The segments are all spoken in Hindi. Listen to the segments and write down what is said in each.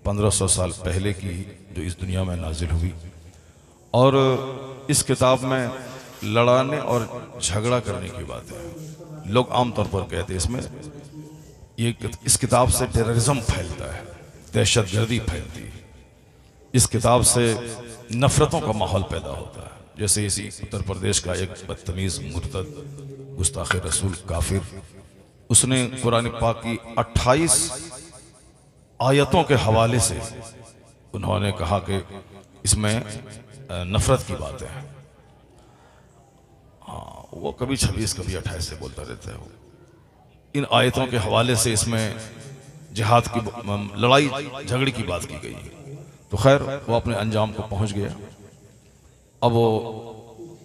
1500 साल पहले की जो इस दुनिया में नाजिल हुई। और इस किताब में लड़ाने और झगड़ा करने की बात है। लोग आमतौर पर कहते हैं इसमें इस किताब से टेररिज्म फैलता है, दहशतगर्दी फैलती है, इस किताब से नफरतों का माहौल पैदा होता है। जैसे इसी उत्तर प्रदेश का एक बदतमीज मुर्तद गुस्ताख रसूल काफिर, उसने कुरान पाक की 28 आयतों के हवाले से उन्होंने कहा कि इसमें नफरत की बात है। हाँ, वो कभी 26 कभी 28 से बोलता रहता है। वो इन आयतों के हवाले से इसमें जिहाद की लड़ाई झगड़े की बात की गई। तो खैर वो अपने अंजाम को पहुंच गया। अब वो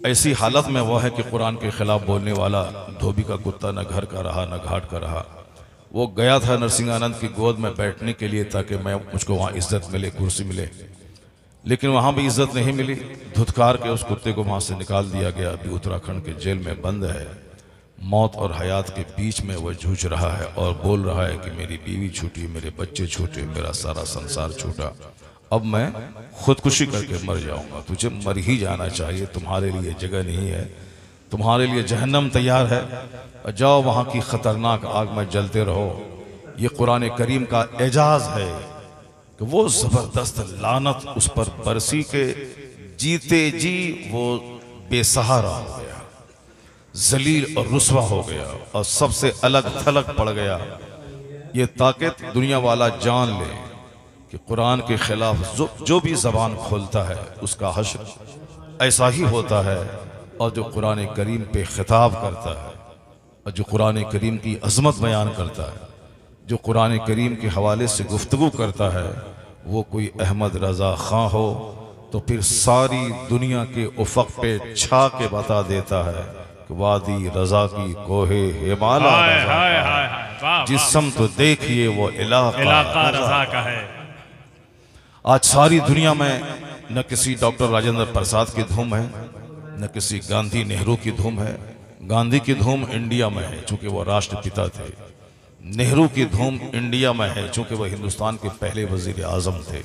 ऐसी हालत में वो है कि कुरान के खिलाफ बोलने वाला धोबी का कुत्ता न घर का रहा न घाट का रहा। वो गया था नरसिंहानंद की गोद में बैठने के लिए ताकि मुझको वहाँ इज्जत मिले, कुर्सी मिले, लेकिन वहाँ भी इज्जत नहीं मिली। धुतकार के उस कुत्ते को वहाँ से निकाल दिया गया। अभी उत्तराखंड के जेल में बंद है। मौत और हयात के बीच में वह जूझ रहा है और बोल रहा है कि मेरी बीवी छूटी, मेरे बच्चे छूटे, मेरा सारा संसार छूटा, अब मैं खुदकुशी करके मर जाऊंगा। तुझे मर ही जाना चाहिए, तुम्हारे लिए जगह नहीं है, तुम्हारे लिए जहन्नम तैयार है, जाओ वहाँ की खतरनाक आग में जलते रहो। ये कुरान करीम का एजाज है कि वो जबरदस्त लानत उस पर बरसी के जीते जी वो बेसहारा हो गया, जलील और रुस्वा हो गया और सबसे अलग थलग पड़ गया। ये ताकत दुनिया वाला जान ले कि कुरान के खिलाफ जो भी जबान खोलता है उसका हश्र ऐसा ही होता है। और जो कुरान करीम पे खिताब करता है और जो कुरान करीम की अजमत बयान करता है, जो कुरान करीम के हवाले से गुफ्तगू करता है, वो कोई अहमद रजा खां हो तो फिर सारी दुनिया के उफक पे छा के बता देता है कि वादी रजा की कोहे हिमाला जिस्म तो देखिए वो इलाका रजा का है। आज सारी दुनिया में न किसी डॉक्टर राजेंद्र प्रसाद की धूम है, न किसी गांधी नेहरू की धूम है। गांधी की धूम इंडिया में है चूंकि वो राष्ट्रपिता थे। नेहरू की धूम इंडिया में है चूंकि वह हिंदुस्तान के पहले वजीर आजम थे।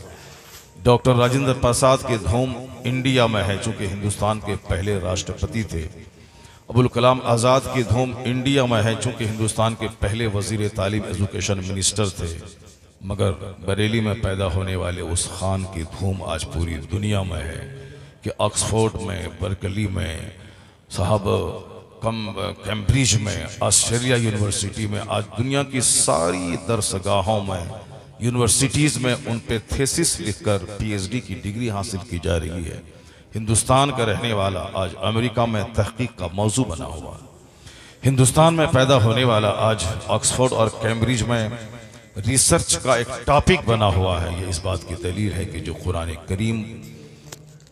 डॉक्टर राजेंद्र प्रसाद की धूम इंडिया में है चूंकि हिंदुस्तान के पहले राष्ट्रपति थे। अबुल कलाम आज़ाद की धूम इंडिया में है चूंकि हिंदुस्तान के पहले वजीर तालीम एजुकेशन मिनिस्टर थे। मगर बरेली में पैदा होने वाले उस खान की धूम आज पूरी दुनिया में है कि ऑक्सफोर्ड में, बर्कली में, साहब कैम्ब्रिज में, ऑस्ट्रेलिया यूनिवर्सिटी में, आज दुनिया की सारी दरसगाहों में, यूनिवर्सिटीज़ में उन पे थेसिस लिखकर पीएचडी की डिग्री हासिल की जा रही है। हिंदुस्तान का रहने वाला आज अमेरिका में तहकीक का मौजू बना हुआ। हिंदुस्तान में पैदा होने वाला आज ऑक्सफोर्ड और कैम्ब्रिज में रिसर्च का एक टॉपिक बना हुआ है। ये इस बात की दलील है कि जो कुरान करीम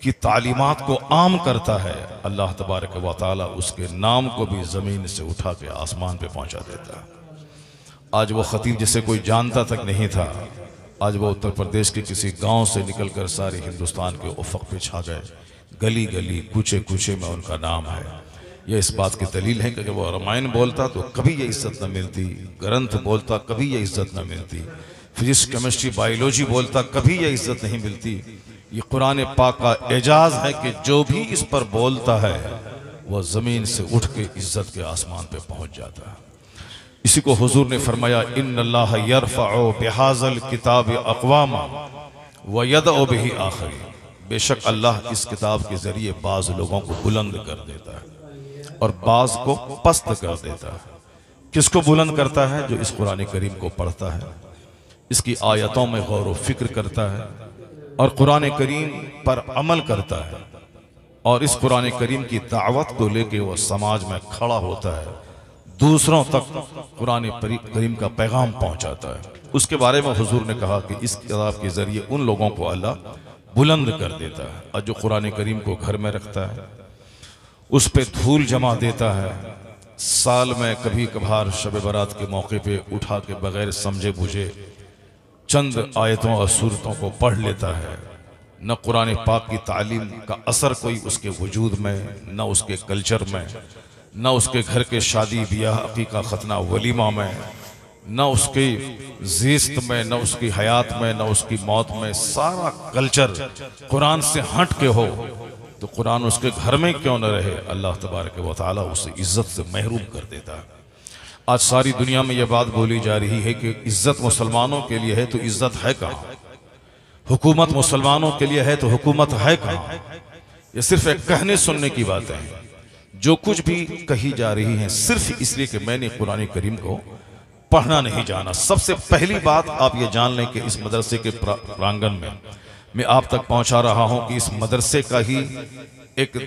की तालीमात को आम करता है, अल्लाह तबारक व तआला उसके नाम को भी ज़मीन से उठा के आसमान पे पहुंचा देता है। आज वो खतीब जिसे कोई जानता तक नहीं था, आज वो उत्तर प्रदेश के किसी गांव से निकलकर सारे हिंदुस्तान के उफ़क़ पे छा गए। गली गली कूचे कूचे में उनका नाम है। ये इस बात की दलील है कि अगर वो रामायण बोलता तो कभी ये इज्जत न मिलती, ग्रंथ बोलता कभी ये इज्जत न मिलती, फिजिक्स केमिस्ट्री बायोलॉजी बोलता कभी ये इज्जत नहीं मिलती। ये कुरान पाक का एजाज है कि जो भी इस पर बोलता है वह ज़मीन से उठ के इज्जत के आसमान पे पहुंच जाता है। इसी को हुजूर ने फरमाया, इन्नल्लाह यरफ़अु बिहाज़ल किताब अक़वामा व यदअु बिही आख़रीन। बेशक अल्लाह इस किताब के जरिए बाज़ लोगों को बुलंद कर देता है और बाज़ को पस्त कर देता है। किसको बुलंद करता है? जो इस कुरान करीम को पढ़ता है, इसकी आयतों में गौर व फिक्र करता है और कुरान करीम पर अमल करता है और इस कुरान करीम की दावत को लेके वह समाज में खड़ा होता है, दूसरों तक कुरान करीम का पैगाम पहुंचाता है। उसके बारे में हुजूर ने कहा कि इस किताब के जरिए उन लोगों को अल्लाह बुलंद कर देता है और जो कुरान करीम को घर में रखता है, उस पे धूल जमा देता है, साल में कभी कभार शब बारात के मौके पे उठा के बगैर समझे बुझे चंद आयतों और सूरतों को पढ़ लेता है, न कुरान पाक की तालीम का असर कोई उसके वजूद में, न उसके कल्चर में, न उसके घर के शादी ब्याह अकीका खतना वलीमा में, न उसकी ज़िस्त में, न उसकी हयात में, न उसकी मौत में सारा कल्चर कुरान से हट के हो, तो कुरान उसके घर में क्यों न रहे, अल्लाह तबारक व तआला उसे इज्जत से महरूम कर देता है। आज सारी दुनिया में यह बात बोली जा रही है कि इज्जत मुसलमानों के लिए है, तो इज्जत है कहाँ? हुकूमत मुसलमानों के लिए है, तो हुकूमत है कहाँ? ये सिर्फ एक कहने सुनने की बातें हैं। जो कुछ भी कही जा रही हैं सिर्फ इसलिए कि मैंने कुरान करीम को पढ़ना नहीं जाना। सबसे पहली बात आप ये जान लें कि इस मदरसे के प्रांगण में मैं आप तक पहुंचा रहा हूं कि इस मदरसे का ही एक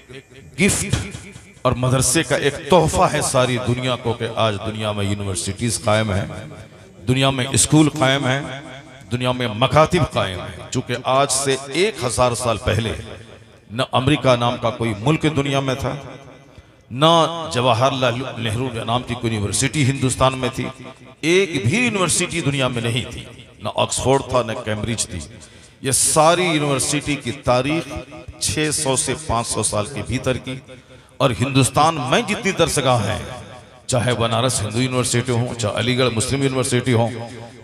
गिफ्ट और मदरसे का एक तोहफा है सारी दुनिया को कि आज दुनिया में यूनिवर्सिटीज कायम है, दुनिया में स्कूल कायम है, दुनिया में मकातिब कायम है। चूंकि आज से 1000 साल पहले न अमेरिका नाम का कोई मुल्क दुनिया में था, न जवाहरलाल नेहरू नाम की कोई यूनिवर्सिटी हिंदुस्तान में थी, एक भी यूनिवर्सिटी दुनिया में नहीं थी, न ऑक्सफोर्ड था न कैम्ब्रिज थी। ये सारी यूनिवर्सिटी की तारीख 600 से 500 साल के भीतर की, और हिंदुस्तान में जितनी दरसगाह हैं, चाहे बनारस हिंदू यूनिवर्सिटी हो, चाहे अलीगढ़ मुस्लिम यूनिवर्सिटी हो,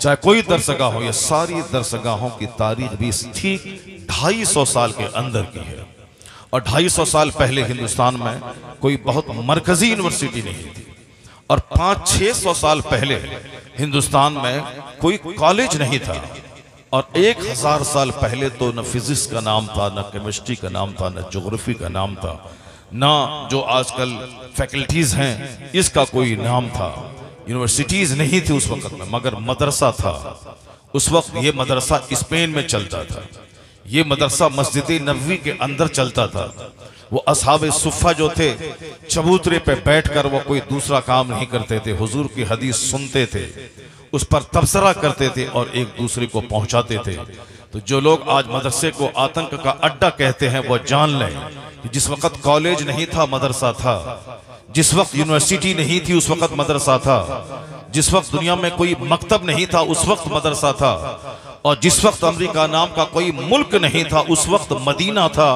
चाहे कोई दरसगाह हो, ये सारी दरसगाहों की तारीख भी ठीक 250 साल के अंदर की है। और 250 साल पहले हिंदुस्तान में कोई बहुत मरकजी यूनिवर्सिटी नहीं थी, और 500-600 साल पहले हिंदुस्तान में कोई कॉलेज नहीं था, और 1000 साल पहले तो न फिजिक्स का नाम था, न केमिस्ट्री का नाम था, न ज्योग्राफी का नाम था, ना जो आजकल फैकल्टीज हैं इसका कोई नाम था। यूनिवर्सिटीज नहीं थी उस वक्त में, मगर मदरसा था। उस वक्त ये मदरसा स्पेन में चलता था, ये मदरसा मस्जिद नबवी के अंदर चलता था। वो असहाबे सुफ़ा जो थे चबूतरे पे बैठकर वो कोई दूसरा काम नहीं करते थे, हुजूर की हदीस सुनते थे, उस पर तबसरा करते थे और एक दूसरे को पहुंचाते थे। तो जो लोग आज मदरसे को आतंक का अड्डा कहते हैं वो जान लें कि जिस वक्त कॉलेज नहीं था मदरसा था, जिस वक्त यूनिवर्सिटी नहीं थी उस वक्त मदरसा था, जिस वक्त दुनिया में कोई मकतब नहीं था उस वक्त मदरसा था, और जिस वक्त अमेरिका नाम का कोई मुल्क नहीं था उस वक्त मदीना था,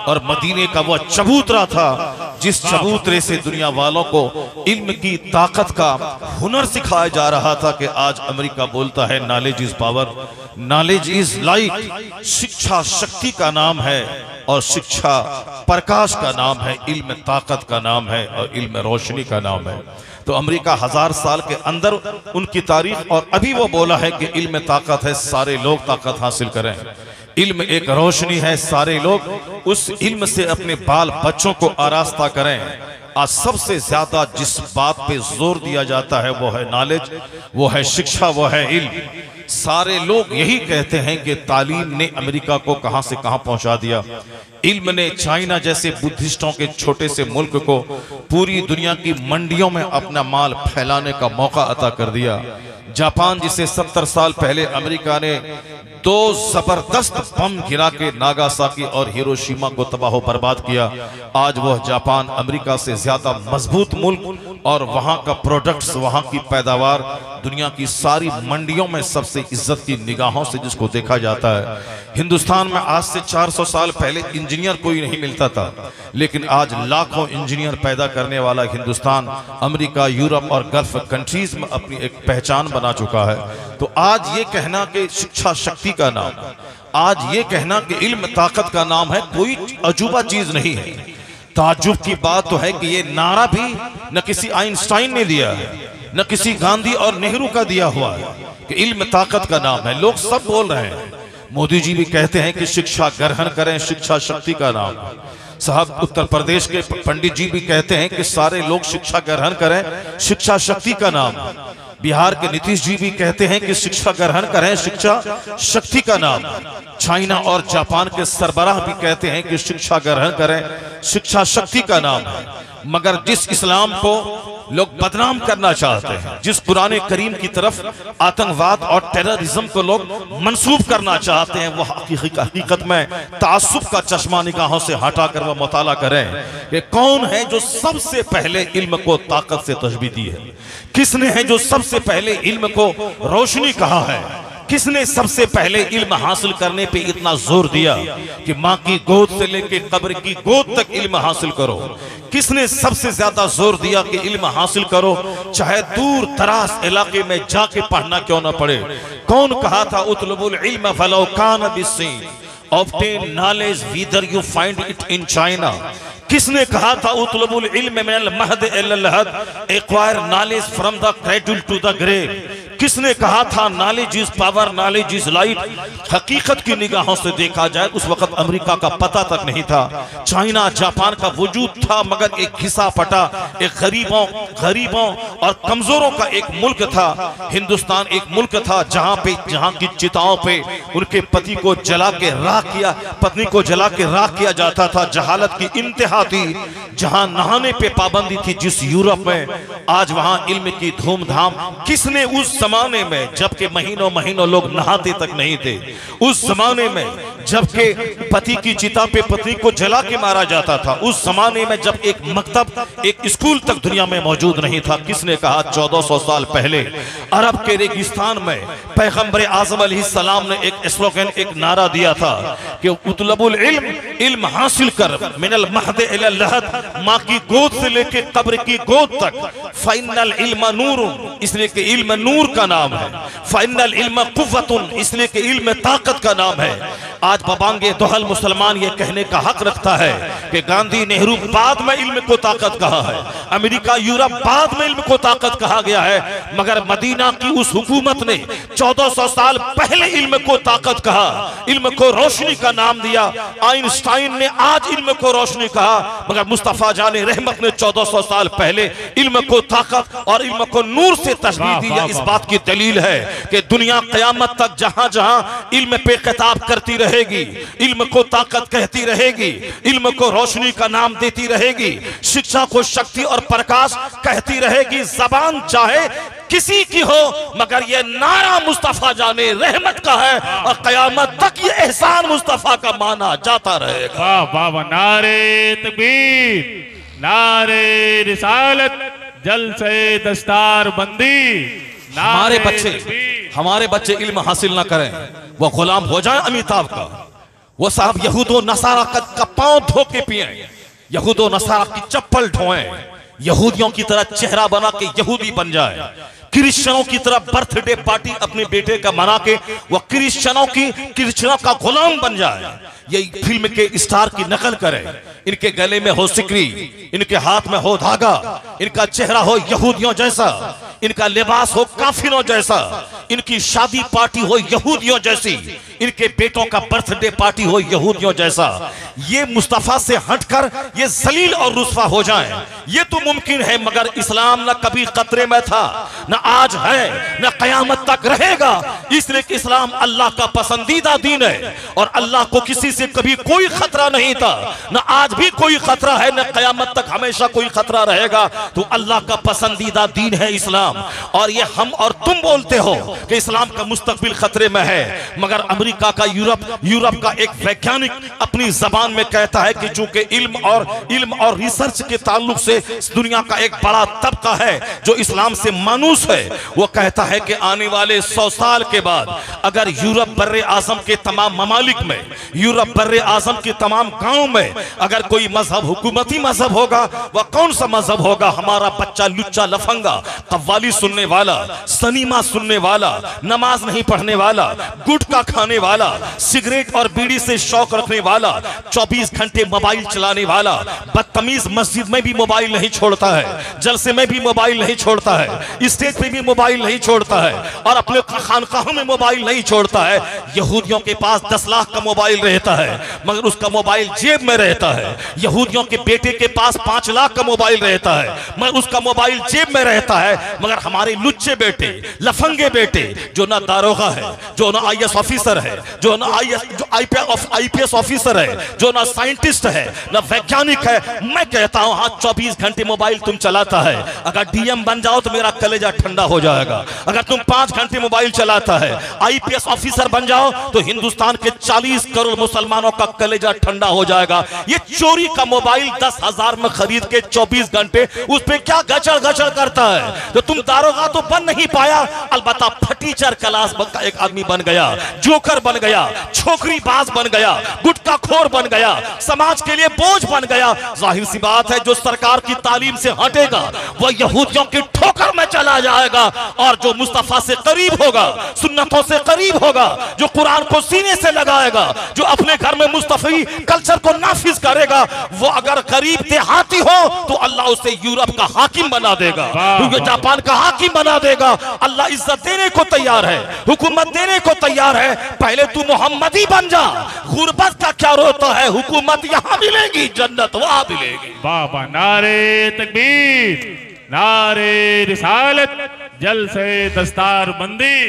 और मदीने का वह चबूतरा था जिस चबूतरे से दुनिया वालों को इल्म की ताकत का हुनर सिखाया जा रहा था। कि आज अमेरिका बोलता है knowledge is power, knowledge is light, शिक्षा शक्ति का नाम है और शिक्षा प्रकाश का नाम है, इल्म ताकत का नाम है और इल्म रोशनी का नाम है। तो अमेरिका 1000 साल के अंदर उनकी तारीख, और अभी वो बोला है कि इल्म ताकत है, सारे लोग ताकत हासिल करें, इल्म एक रोशनी है, सारे लोग उस इल्म से अपने बाल बच्चों को आरास्ता करें। आज सबसे ज्यादा जिस बात पे जोर दिया जाता है वो है नॉलेज, वो है शिक्षा, वो है इल्म। सारे लोग यही कहते हैं कि तालीम ने अमेरिका को कहां से कहां पहुंचा दिया, इल्म ने चाइना जैसे बुद्धिस्टों के छोटे से मुल्क को पूरी दुनिया की मंडियों में अपना माल फैलाने का मौका अता कर दिया। जापान जिसे 70 साल पहले अमेरिका ने 2 जबरदस्त बम गिरा के नागासाकी और हिरोशिमा को तबाह बर्बाद किया, आज वह जापान अमेरिका से ज्यादा मजबूत मुल्क, और वहां का प्रोडक्ट्स, वहां की पैदावार दुनिया की सारी मंडियों में सबसे इज्जत की निगाहों से जिसको देखा जाता है। हिंदुस्तान में आज से 400 साल पहले इंजीनियर कोई नहीं मिलता था, लेकिन आज लाखों इंजीनियर पैदा करने वाला हिंदुस्तान अमेरिका, यूरोप और गल्फ कंट्रीज में अपनी एक पहचान बना चुका है। तो आज ये कहना कि शिक्षा शक्ति का नाम, आज ये कहना कि इल्म ताकत का नाम है, कोई अजूबा चीज नहीं है। ताज्जुब की बात तो है कि ये नारा भी न किसी आइंस्टाइन ने दिया है, न किसी गांधी और नेहरू का दिया हुआ है कि इल्म ताकत का नाम है। लोग सब बोल रहे हैं, मोदी जी भी कहते हैं कि शिक्षा ग्रहण करें, शिक्षा शक्ति का नाम है। साहब उत्तर प्रदेश के पंडित जी भी कहते हैं कि सारे लोग शिक्षा ग्रहण करें, शिक्षा शक्ति का नाम है। बिहार के नीतीश जी भी कहते हैं कि शिक्षा ग्रहण करें, शिक्षा शक्ति का नाम है। चाइना और जापान के सरबराह भी कहते हैं कि शिक्षा ग्रहण करें, शिक्षा शक्ति का नाम है। मगर जिस इस्लाम को लोग बदनाम करना चाहते हैं, जिस कुरान करीम की तरफ आतंकवाद और टेररिज्म को लोग मंसूब करना चाहते हैं, वह हकीकत में तासुब का चश्मा निगाहों से हटाकर वह मुताला करें कि कौन है जो सबसे पहले इल्म को ताकत से तशबीह दी है, किसने है जो सबसे पहले इल्म को रोशनी कहा है, किसने सबसे पहले इल्म हासिल करने पे इतना जोर दिया कि माँ की गोद से लेके कब्र की गोद तक इल्म हासिल करो? किसने सबसे ज्यादा जोर दिया कि इल्म हासिल करो, चाहे दूर दराज इलाके में जाके पढ़ना क्यों ना पड़े? कौन कहा था उतलबुल इल्म फलौ कान बिस्सीन, obtain knowledge whether you find it in China? किसने कहा था उतलबुल इल्म मिनल महद इलल लहद, acquire knowledge from the cradle to the grave? किसने कहा था knowledge is power, knowledge is light? हकीकत की निगाहों से देखा जाए उस वक्त अमेरिका का पता तक नहीं था, चाइना जापान का वजूद था, मगर एक घिसा पटा, एक गरीबों और कमजोरों का एक मुल्क था। हिंदुस्तान एक मुल्क था जहां की चिताओं पे उनके पति को जला के राख किया, पत्नी को जला के राख किया जाता था। जहालत की इंतहा थी, जहां नहाने पे पाबंदी थी। जिस यूरोप में आज वहां इल्म की धूमधाम, किसने उस जमाने में जबकि महीनों महीनों लोग नहाते तक नहीं थे, उस जमाने में जबकि पति की चिता पे पत्नी को जला के मारा जाता था, उस जमाने में जब एक मकतब, एक स्कूल तक दुनिया में मौजूद नहीं था, किसने कहा 1400 साल पहले अरब के रेगिस्तान में पैगंबर आजम अलैहिस्सलाम ने एक स्लोगन, एक नारा दिया था कि उतलबुल इल्म, इल्म हासिल कर, मिनल महद इलल लहद, माँ की गोद से लेके कब्र की गोद तक। फाइनल इल्म नूरुन, इसलिए कि इल्म नूर का नाम है। फाइनल इल्म कुव्वतुन, इसलिए कि इल्म ताकत का नाम है। आज बबांगे दोहल मुसलमान ये कहने का हक रखता है कि गांधी नेहरू बाद में इल्म को ताकत कहा है, अमेरिका यूरोप बाद में इल्म को ताकत कहा गया है, मगर मदीना की उस हुकूमत ने 1400 साल पहले इल्म को ताकत कहा, इल्म को रोशनी का नाम दिया। आइंस्टाइन ने आज इल्म को रोशनी कहा, मगर मुस्तफा जाने रहमत ने 1400 साल पहले इल्म को ताकत और इल्म को नूर से तशबीह दी। इस बात की दलील है कि दुनिया क़यामत तक जहां जहां इल्म पे खिताब करती रहेगी, इल्म को ताकत कहती रहेगी, इल्म को रोशनी का नाम देती रहेगी, शिक्षा को शक्ति और प्रकाश कहती रहेगी। जबान चाहे किसी की हो, मगर ये नारा मुस्तफा जाने रहमत का है और क़यामत तक ये एहसान मुस्तफा का माना जाता रहेगा। वाह वाह, नारे तकबीर, नारे रिसालत, जलसे दस्तार बंदी। हमारे बच्चे इल्म हासिल ना करें, वो गुलाम हो जाए अमिताभ का, वो साहब यहूदो नसारा का पांव धो के पिए, यहूदो नसारा की चप्पल ढोएं, यहूदियों की तरह चेहरा बना के यहूदी बन जाए, क्रिश्चियनों की तरह बर्थडे पार्टी अपने बेटे का मना के वो क्रिश्चियनों का गुलाम बन जाए, ये फिल्म के स्टार की नकल करे, इनके गले में हो सिकरी, इनके हाथ में हो धागा, इनका चेहरा हो यहूदियों जैसा, इनका लिबास हो काफिरों जैसा, इनकी शादी पार्टी हो यहूदियों जैसी, इनके बेटों का बर्थडे पार्टी हो यहूदियों जैसा। ये मुस्तफा से हटकर ये जलील और रुस्वा हो जाएं, ये तो मुमकिन है, मगर इस्लाम न कभी खतरे में था, न आज है, न कयामत तक रहेगा। इसलिए कि इस्लाम अल्लाह का पसंदीदा दीन है और अल्लाह को किसी से कभी कोई खतरा नहीं था, न आज भी कोई खतरा है, न कयामत तक हमेशा कोई खतरा रहेगा। तो अल्लाह का पसंदीदा दीन है इस्लाम। और ये हम और तुम बोलते हो कि इस्लाम का मुस्तकबिल खतरे में है, मगर अमेरिका का, यूरोप का एक वैज्ञानिक अपनी जबान में कहता है कि चूंकि इल्म और रिसर्च के ताल्लुक से दुनिया का एक बड़ा तबका है जो इस्लाम से मानूस है, वो कहता है कि आने वाले 100 साल के बाद अगर यूरोप बर्रे आजम के तमाम ममालिक में, यूरोप बर्रे आजम के तमाम गांवों में अगर कोई मजहब, हुकूमती मजहब होगा, वह कौन सा मजहब होगा? हमारा बच्चा लुच्चा लफंगा, कव्वाली सुनने वाला, सनीमा सुनने वाला, नमाज नहीं पढ़ने वाला, गुटखा खाने वाला, सिगरेट और बीड़ी से शौक रखने वाला, 24 घंटे मोबाइल चलाने वाला, बदतमीज मस्जिद में भी मोबाइल नहीं छोड़ता है, जलसे में भी मोबाइल नहीं छोड़ता है, स्टेज पे भी मोबाइल नहीं छोड़ता है और अपने खानकाहों में मोबाइल नहीं छोड़ता है। यहूदियों के पास 10 लाख का मोबाइल रहता है मगर उसका मोबाइल जेब में रहता है। यहूदियों के बेटे के पास 5 लाख का मोबाइल रहता है मगर उसका मोबाइल जेब में रहता है। मगर हमारे लुच्चे बेटे, लफंगे बेटे, जो ना दारोगा है, जो ना IAS ऑफिसर है, जो ना IPS ऑफिसर है, जो ना साइंटिस्ट है, ना वैज्ञानिक है, मैं कहता हूं हाँ 24 घंटे मोबाइल तुम चलाता है, अगर डीएम बन जाओ तो मेरा कलेजा ठंडा हो जाएगा। अगर तुम 5 घंटे मोबाइल चलाता है, आईपीएस ऑफिसर बन जाओ तो हिंदुस्तान के 40 करोड़ मुसलमानों का कलेजा ठंडा हो जाएगा। ये चोरी का मोबाइल 10,000 में खरीद के 24 घंटे उस पे क्या गचड़ गचड़ करता है। तो तुम दारोगा तो बन नहीं पाया, अलबत्ता फटीचर क्लास का एक आदमी बन गया, जोकर बन गया, छोकरी बाज बन गया, गुटखा खोर बन गया, समाज के लिए बोझ बन गया। जाहिर सी बात है जो सरकार की तालीम से हटेगा वह यहूदियों की ठोकर में चला जाएगा, और जो मुस्तफा से करीब होगा, सुन्नतों से करीब होगा, जो कुरान को सीने से लगाएगा, जो अपने घर में मुस्तफी कल्चर को नाफिज करेगा, वो अगर गरीब देहाती हो तो अल्लाह उसे यूरोप का हाकिम बना देगा, जापान का हाकिम बना देगा। अल्लाह इज्जत देने को तैयार है, हुकूमत देने को तैयार है। पहले तू मोहम्मदी बन जा, गुर्बत का क्या रोता है, हुकूमत यहां मिलेगी, जन्नत वहां मिलेगी। बाबा नारे तकबीर, नारे रिसालत, जलसे दस्तार बंदी।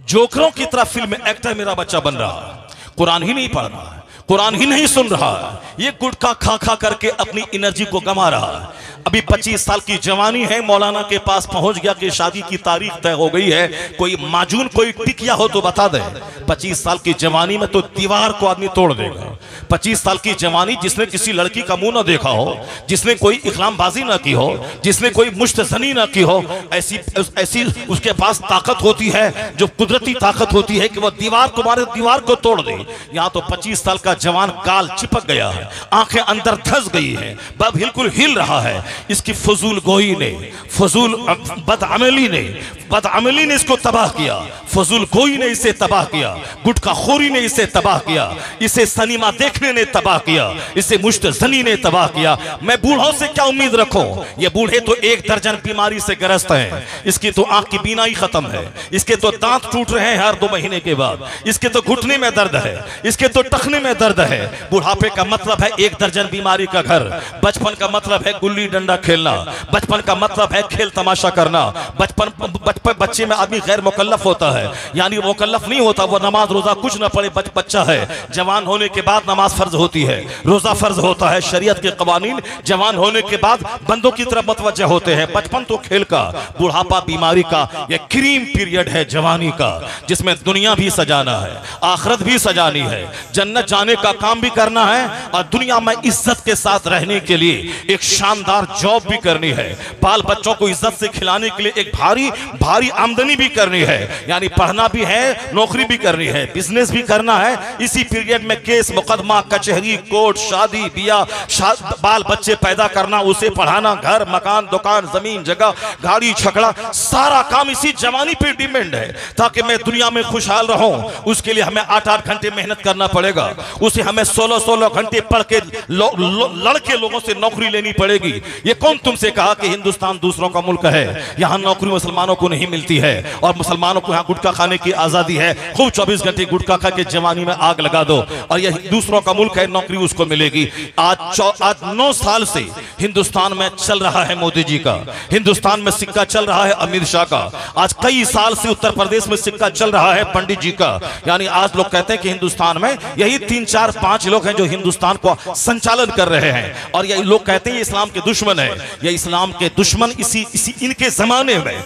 जोकरों की तरह फिल्म एक्टर मेरा बच्चा बन रहा है, कुरान ही नहीं पढ़ रहा है, कुरान ही नहीं सुन रहा है, ये गुटखा खा खा करके अपनी एनर्जी को गंवा रहा है। अभी 25 साल की जवानी है, मौलाना के पास पहुंच गया कि शादी की तारीख तय हो गई है, कोई माजून कोई टिकिया हो तो बता दे। 25 साल की जवानी में तो दीवार को आदमी तोड़ देगा। 25 साल की जवानी, जिसने किसी लड़की का मुंह ना देखा हो, जिसने कोई इकरामबाजी ना की हो, जिसने कोई मुश्तजनी ना की हो, ऐसी उसके पास ताकत होती है, जो कुदरती ताकत होती है कि वह दीवार को मारे, दीवार को तोड़ दे। यहाँ तो 25 साल का जवान काल चिपक गया है, आंखें अंदर धंस गई है, वह बिल्कुल हिल रहा है। इसकी फजूल गोई ने, फजूल बदअमली ने इसको तबाह किया, फजूल गोई ने इसे तबाह किया, गुटखा खोरी ने इसे तबाह किया, इसे सनीमा देखने ने तबाह किया, इसे मुश्तजनी ने तबाह किया। मैं बूढ़ों से क्या उम्मीद रखूं? ये बूढ़े तो 1 दर्जन बीमारी से ग्रस्त हैं। इसकी तो आंख की बीनाई खत्म है, इसके तो दांत टूट रहे हैं हर 2 महीने के बाद, इसके तो घुटने में दर्द है, इसके तो टखने में दर्द है। बुढ़ापे का मतलब है 1 दर्जन बीमारी का घर। बचपन का मतलब है गुल्ली डंडा खेलना, बचपन का मतलब है खेल तमाशा करना। बच्चे में आदमी गैर मुकल्लफ होता है, यानी मुकल्लफ नहीं होता, वो नमाज रोजा कुछ न पढ़े, बच्चा है। जवान होने के बाद नमाज फर्ज होती है, रोजा फर्ज होता है, शरीयत के कवानीन जवान होने के बाद बंदों की तरफ मुतवज्जह होते हैं। बचपन तो खेल का, बुढ़ापा बीमारी का, यह क्रीम पीरियड है जवानी का, जिसमें दुनिया भी सजाना है, आखिरत भी सजानी है, जन्नत जाने का काम भी करना है, और दुनिया में इज्जत के साथ रहने के लिए एक शानदार जॉब भी करनी है, बाल बच्चों को इज्जत से खिलाने के लिए एक भारी भारी आमदनी भी करनी है, यानी पढ़ना भी है, नौकरी भी करनी है, बिजनेस भी करना है। इसी पीरियड में केस मुकदमा, कचहरी, कोर्ट, शादी बियाह, बाल बच्चे पैदा करना, उसे पढ़ाना, घर मकान दुकान जमीन जगह गाड़ी छकड़ा, सारा काम इसी जवानी पे डिपेंड है। ताकि मैं दुनिया में खुशहाल रहूं, उसके लिए हमें 8-8 घंटे मेहनत करना पड़ेगा, उसे हमें 16-16 घंटे पढ़ के लड़के लोगों से नौकरी लेनी पड़ेगी। ये कौन तुमसे कहा कि हिंदुस्तान दूसरों का मुल्क है? यहाँ नौकरी मुसलमानों को नहीं मिलती है, और मुसलमानों को यहाँ गुटखा खाने की आजादी है। खूब 24 घंटे गुटखा खा के जवानी में आग लगा दो, और यह दूसरों का मुल्क है, नौकरी उसको मिलेगी। आज 9 साल से हिंदुस्तान में चल रहा है मोदी जी का, हिंदुस्तान में सिक्का चल रहा है अमित शाह का, आज कई साल से उत्तर प्रदेश में सिक्का चल रहा है पंडित जी का। यानी आज लोग कहते हैं कि हिंदुस्तान में यही 3, 4, 5 लोग हैं जो हिंदुस्तान को संचालन कर रहे हैं, और यही लोग कहते हैं ये इस्लाम के दुश्मन है। ये इस्लाम के दुश्मन इसी इनके जमाने में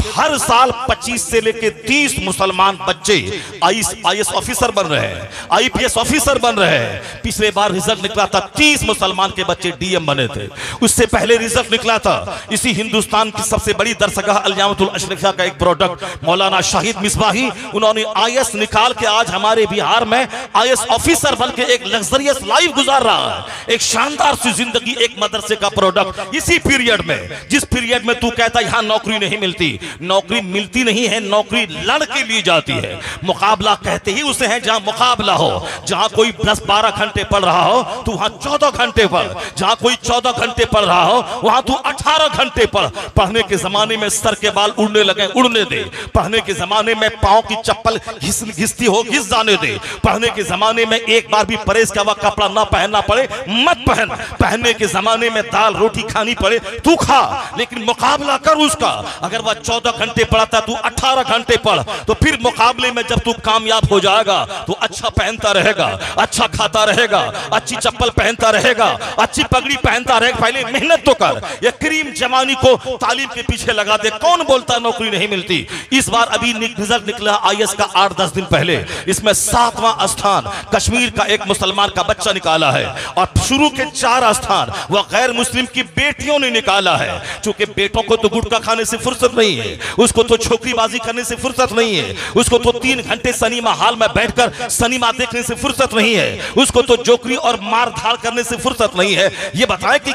हर साल 25 से लेके 30 मुसलमान बच्चे आईएएस ऑफिसर बन रहे हैं, आईपीएस ऑफिसर बन रहे हैं। पिछले बार रिजल्ट निकला था 30 मुसलमान के बच्चे डीएम बने थे। उससे पहले रिजल्ट निकला था इसी हिंदुस्तान की सबसे बड़ी दरसगाह अल-जामिअतुल अशरफिया का एक प्रोडक्ट मौलाना शाहिद मिसबाही, उन्होंने आईएएस निकाल के आज हमारे बिहार में आईएएस ऑफिसर बन के एक लग्जरियस लाइफ गुजार रहा है, एक शानदार सी जिंदगी, एक मदरसे का प्रोडक्ट। इसी पीरियड में, जिस पीरियड में तू कहता यहां नौकरी नहीं मिलती, नौकरी मिलती नहीं है, नौकरी लड़ के ली जाती है। मुकाबला कहते ही उसे है जहां मुकाबला हो, जहां कोई 10-12 घंटे पढ़ रहा हो तो वहां 14 घंटे पढ़, जहां कोई 14 घंटे पढ़ रहा हो वहां तू 18 घंटे पढ़। पढ़ने के जमाने में सर के बाल उड़ने लगे, उड़ने दे। पढ़ने के जमाने में पांव की चप्पल घिसती हो, घिस जाने दे। पढ़ने के जमाने में एक बार भी परहेज का हुआ कपड़ा ना पहनना पड़े, मत पहन। पहनने के जमाने में दाल रोटी खानी पड़े तू खा, लेकिन मुकाबला कर उसका। अगर वह 14 घंटे पढ़ाता तू 18 घंटे पढ़, तो फिर मुकाबले में जब तू कामयाब हो जाएगा तो अच्छा पहनता रहेगा, अच्छा खाता रहेगा, अच्छी चप्पल पहनता रहेगा, अच्छी पगड़ी पहनता रहेगा। पहले मेहनत तो कर, ये क्रीम जवानी को तालीम के पीछे लगा दे। कौन बोलता नौकरी नहीं मिलती? इस बार अभी रिजल्ट निकला IAS का 8-10 दिन पहले, इसमें 7वां स्थान कश्मीर का एक मुसलमान का बच्चा निकाला है, और शुरू के 4 स्थान वह गैर मुस्लिम की बेटियों ने निकाला है। चूंकि बेटों को तो गुटखा खाने से फुर्सत नहीं है, उसको तो छोकरीबाजी करने से फुर्सत नहीं है, उसको तो 3 घंटे सिनेमा हॉल में बैठकर सिनेमा देखने से फुर्सत नहीं है, उसको तो जोकरी और मार धाड़ करने से फुर्सत नहीं है। ये बताएं कि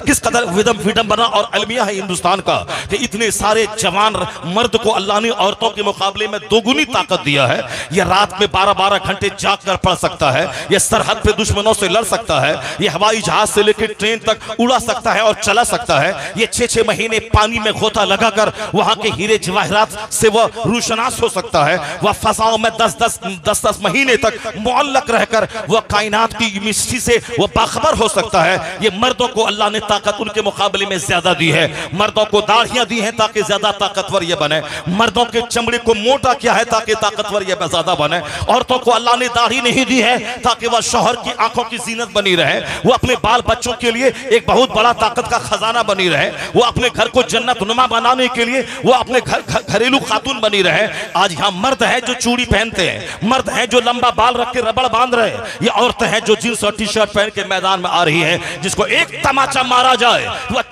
किस कदर विडंबना और अलमिया है हिंदुस्तान का कि इतने सारे जवान मर्द को अल्लाह ने औरतों के मुकाबले में दोगुनी ताकत दिया है। ये रात में 12-12 घंटे जाग कर पढ़ सकता है, ये सरहद पे दुश्मनों से लड़ सकता है, ये हवाई जहाज से लेकर ट्रेन तक उड़ा सकता है और चला सकता है, ये 6-6 महीने पानी में गोता लगाकर वहां के हीरे जवाहरात से वह रोशनास हो सकता है, वह फजाओं में 10-10 महीने तक मुअल्लक रहकर वह कायनात की मिस्ट्री से वह बाखबर हो सकता है। ये मर्दों को अल्लाह ने ताकत उनके मुकाबले में ज्यादा दी है। मर्दों को दाढ़ियां दी हैं ताकि ज्यादा ताकतवर ये बने, मर्दों के चमड़े को मोटा किया है ताकि ताकतवर ये ज्यादा बने। औरतों को अल्लाह ने दाढ़ी नहीं दी है ताकि वह शौहर की आंखों की जीनत बनी रहे, वो अपने बाल बच्चों के लिए एक बहुत बड़ा ताकत का खजाना बनी रहे, वो अपने घर को जन्नत नुमा बनाने के लिए वो अपने घरेलू खातून बनी रहे। आज यहाँ मर्द है जो चूड़ी पहनते हैं, मर्द है जो लंबा बाल रख के रबड़ बांध रहे हैं, ये औरतें हैं जो जींस और टी-शर्ट पहन के मैदान में आ रही है। जिसको एक तमाचा मारा जाए वह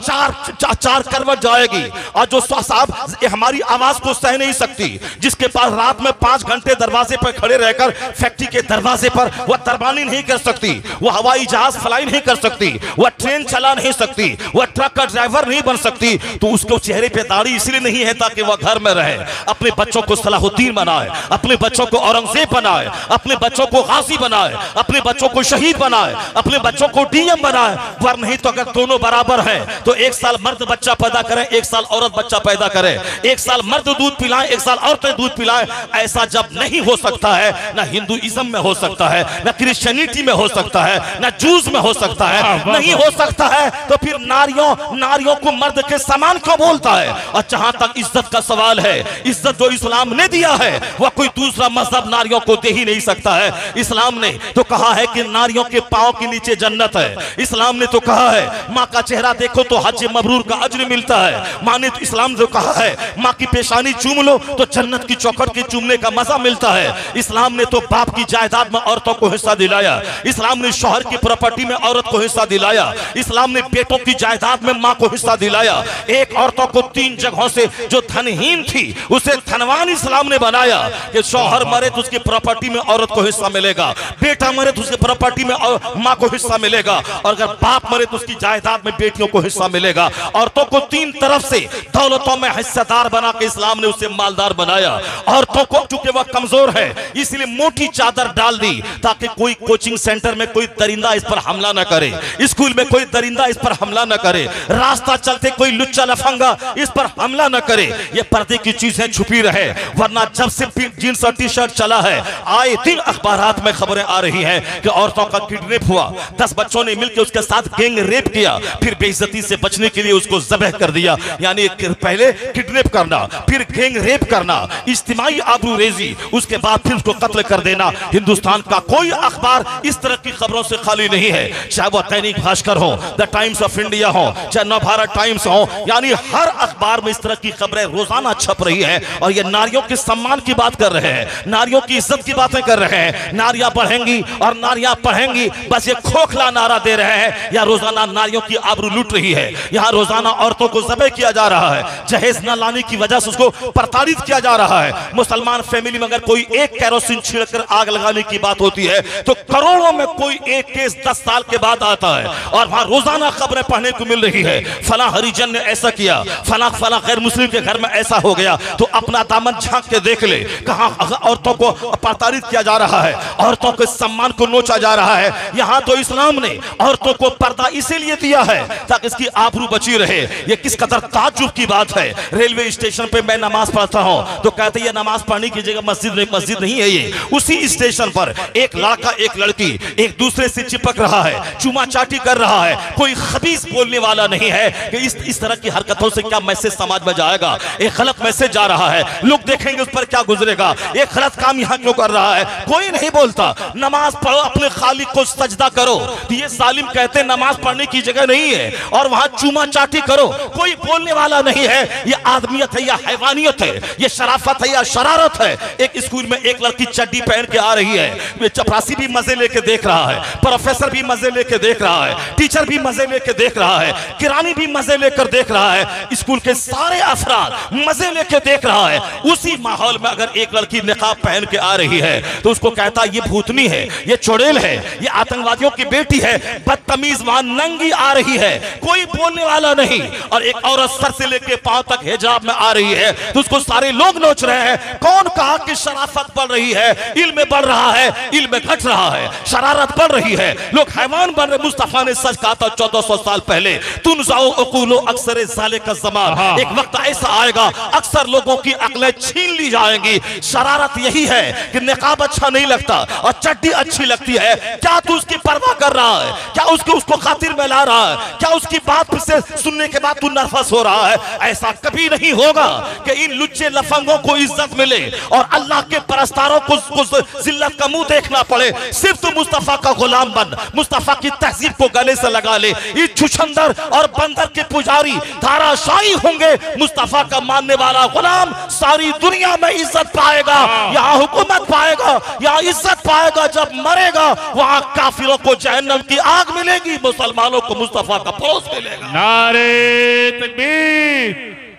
चार करवट जाएगी, और जो साहब हमारी आवाज को सह नहीं सकती, जिसके पास रात में 5 घंटे दरवाजे पर खड़े रहकर फैक्ट्री के दरवाजे पर वह दरबानी नहीं कर सकती, वह हवाई जहाज फ्लाई नहीं कर सकती, वह ट्रेन चला नहीं सकती, वह ट्रक का ड्राइवर नहीं बन सकती, तो उसके चेहरे पे दाढ़ी इसलिए नहीं है ताकि वह घर में रहे, अपने बच्चों को सलाहुद्दीन बनाए, अपने बच्चों को औरंगजेब बनाए, अपने बच्चों को गाजी बनाए, अपने बच्चों को शहीद बनाए, अपने बच्चों को डीएम बनाए। वर नहीं तो अगर दोनों बराबर हैं तो एक साल मर्द बच्चा पैदा करें, एक साल औरत बच्चा पैदा करे, एक साल मर्द दूध पिलाएं, एक साल औरतें दूध पिलाएं। ऐसा जब नहीं हो सकता है, ना हिंदुइज्म में हो सकता है, ना क्रिश्चियनिटी में हो सकता है, ना जूस में हो सकता है, नहीं हो सकता है, तो फिर नारियों को मर्द के समान क्यों बोलता है? और जहां तक इज्जत का सवाल है, इज्जत जो इस्लाम ने दिया है वह कोई दूसरा मजहब नारियों को दे ही नहीं सकता है। इस्लाम ने तो कहा है कि नारियों के पांव के नीचे जन्नत है, इस्लाम ने तो कहा है माँ का चेहरा देखो तो हज मबरूर का अज्र मिलता है, माँ ने तो इस्लाम जो कहा है माँ की पेशानी चूम लो तो जन्नत की चौखट के चूमने का मजा मिलता है। इस्लाम ने तो बाप की जायदाद में औरतों को हिस्सा दिलाया, इस्लाम ने शौहर की प्रॉपर्टी में औरत को हिस्सा दिलाया, इस्लाम ने बेटों की जायदाद में माँ को हिस्सा दिलाया। एक औरतों को 3 जगहों से जो धनहीन थी उसे धनवान इस्लाम ने बनाया कि शौहर मरे तो उसकी प्रॉपर्टी में औरत को हिस्सा मिलेगा, बेटा मरे तो उसकी प्रॉपर्टी में माँ को हिस्सा मिलेगा, और अगर बाप मरे तो उसकी जायदाद में बेटियों को हिस्सा मिलेगा। औरतों को 3 तरफ से दौलतों में हिस्सेदार बना के इस्लाम ने उसे मालदार बनाया। औरतों को चूंकि वह कमजोर है इसलिए मोटी चादर डाल दी ताकि कोई कोचिंग सेंटर में कोई दरिंदा इस पर हमला न करे, स्कूल में कोई दरिंदा इस पर हमला न करे, रास्ता चलते कोई लुच्चा लफंगा इस पर हमला न करे, ये पर्दे की चीजें छुपी रहे। वरना जब से जींस और टी-शर्ट चला है आए दिन अखबारात में खबरें आ रही हैं कि औरतों का किडनैप हुआ, 10 बच्चों ने मिलकर उसके साथ गैंग रेप किया, फिर बेइज्जती से बचने के लिए उसको ज़बह कर दिया। यानी पहले किडनैप करना, फिर गैंग रेप करना, इज्तिमाई आबरूरेजी, उसके बाद फिर उसको कत्ल कर देना। हिंदुस्तान का कोई अखबार इस तरह की खबरों से खाली नहीं है, चाहे वह दैनिक भास्कर हो, द टाइम्स ऑफ इंडिया हो, चाहे नवभारत टाइम्स हो, यानी हर अखबार में इस तरह की खबरें रोजाना छप रही है। और ये नारियों के सम्मान की बात कर रहे हैं, नारियों की इज्जत की बातें कर रहे हैं, नारियां बढ़ेंगी और नारियां पढ़ेंगी, बस ये खोखला नारा दे रहे हैं। या रोजाना नारियों की आबरू लूट रही है, यहाँ रोजाना औरतों को ज़बह किया जा रहा है, जहेज न लाने की वजह से उसको प्रताड़ित किया जा रहा है। मुसलमान फैमिली में अगर कोई एक कैरोसिन छिड़कर आग लगाने की बात होती है तो करोड़ों में कोई एक केस 10 साल के बाद आता है, और वहां रोजाना खबरें पढ़ने को मिल रही है, फला हरिजन ने ऐसा किया, फला गैर मुस्लिम के घर में ऐसा हो गया। तो अपना दामन झांक के देख ले, कहां औरतों को प्रताड़ित किया जा रहा है, औरतों के सम्मान को नोचा जा रहा है। यहाँ तो इस्लाम ने औरतों को पर्दा इसीलिए दिया है ताकि इसकी आबरू बची रहे। ये किस कदर ताज्जुब की बात है। रेलवे स्टेशन पे मैं नमाज पढ़ता हूँ तो कहते हैं नमाज पढ़ने की जगह मस्जिद नहीं है। ये उसी स्टेशन पर एक लड़का एक लड़की एक दूसरे से चिपक रहा है, चुमा चाटी कर रहा है, कोई खबीस बोलने वाला नहीं है कि इस तरह की हरकतों से क्या मैसेज समाज में जाएगा। एक गलत मैसेज जा रहा है, लोग देखेंगे उस पर क्या गुजरेगा, एक गलत काम यहाँ क्यों कर रहा है, कोई नहीं बोलता। नमाज पढ़ो, अपने खालिक को सजदा करो। ये सालिम कहते हैं नमाज पढ़ने की जगह नहीं है और वहां चूमा चाटी करो, कोई बोलने वाला नहीं है। ये आदमियत है या हैवानियत है, ये शराफत है या शरारत है। एक स्कूल में एक लड़की चड्डी पहन के आ रही है, चपरासी भी मजे लेके देख रहा है, प्रोफेसर भी मजे लेके देख रहा है, टीचर भी मजे लेके देख रहा है, किरानी भी मजे लेकर देख रहा है, स्कूल के सारे अफराद मजे लेके देख रहा है। उसी माहौल में अगर एक लड़की निकाब पहन के आ रही है तो उसको कहता है ये भूतनी है, ये चुड़ैल है, ये आतंकवादियों की बेटी है, बदतमीज वहां नंगी आ रही है, कोई बोलने वाला नहीं। और एक औरत सर से लेके पांव तक हिजाब में आ रही है तो उसको सारे लोग नोच रहे हैं। कौन कहा कि शराफत बढ़ रही है, इल्म बढ़ रहा है, इल्म घट रहा है, शरारत बढ़ रही है, लोग हैवान बन रहे। मुस्तफा ने सच कहा था 1400 साल पहले, तुम जाओ अकूलो अक्सर ज़ाले का ज़मान, एक वक्त ऐसा आएगा अक्सर लोगों की अक्लें छीन ली जाएंगी। शरारत यही है कि निकाब अच्छा नहीं लगता और चड्डी अच्छी लगती है। क्या तू उसकी परवाह कर रहा है, क्या उसको खातिर में ला रहा है, क्या उसकी बात से सुनने के बाद तू नर्वस हो रहा है? ऐसा कभी नहीं होगा कि इन लुच्चे लफंगों को इज्जत मिले और अल्लाह के परस्तारों को जिल्लत का मुंह देखना पड़े। सिर्फ तू मुस्तफा का गुलाम बन, मुस्तफा की तहजीब को गले से लगा ले। ये छुछंदर और बंदर के पुजारी धाराशाही होंगे, मुस्तफा का मानने वाला गुलाम सारी दुनिया में इज्जत पाएगा, यहाँ हुकूमत पाएगा, यहाँ इज्जत पाएगा। जब मरेगा वहां काफिरों को जहन्नम की आग मिलेगी, मुसलमानों को मुस्तफा का परोस मिलेगा। नारे तकबीर,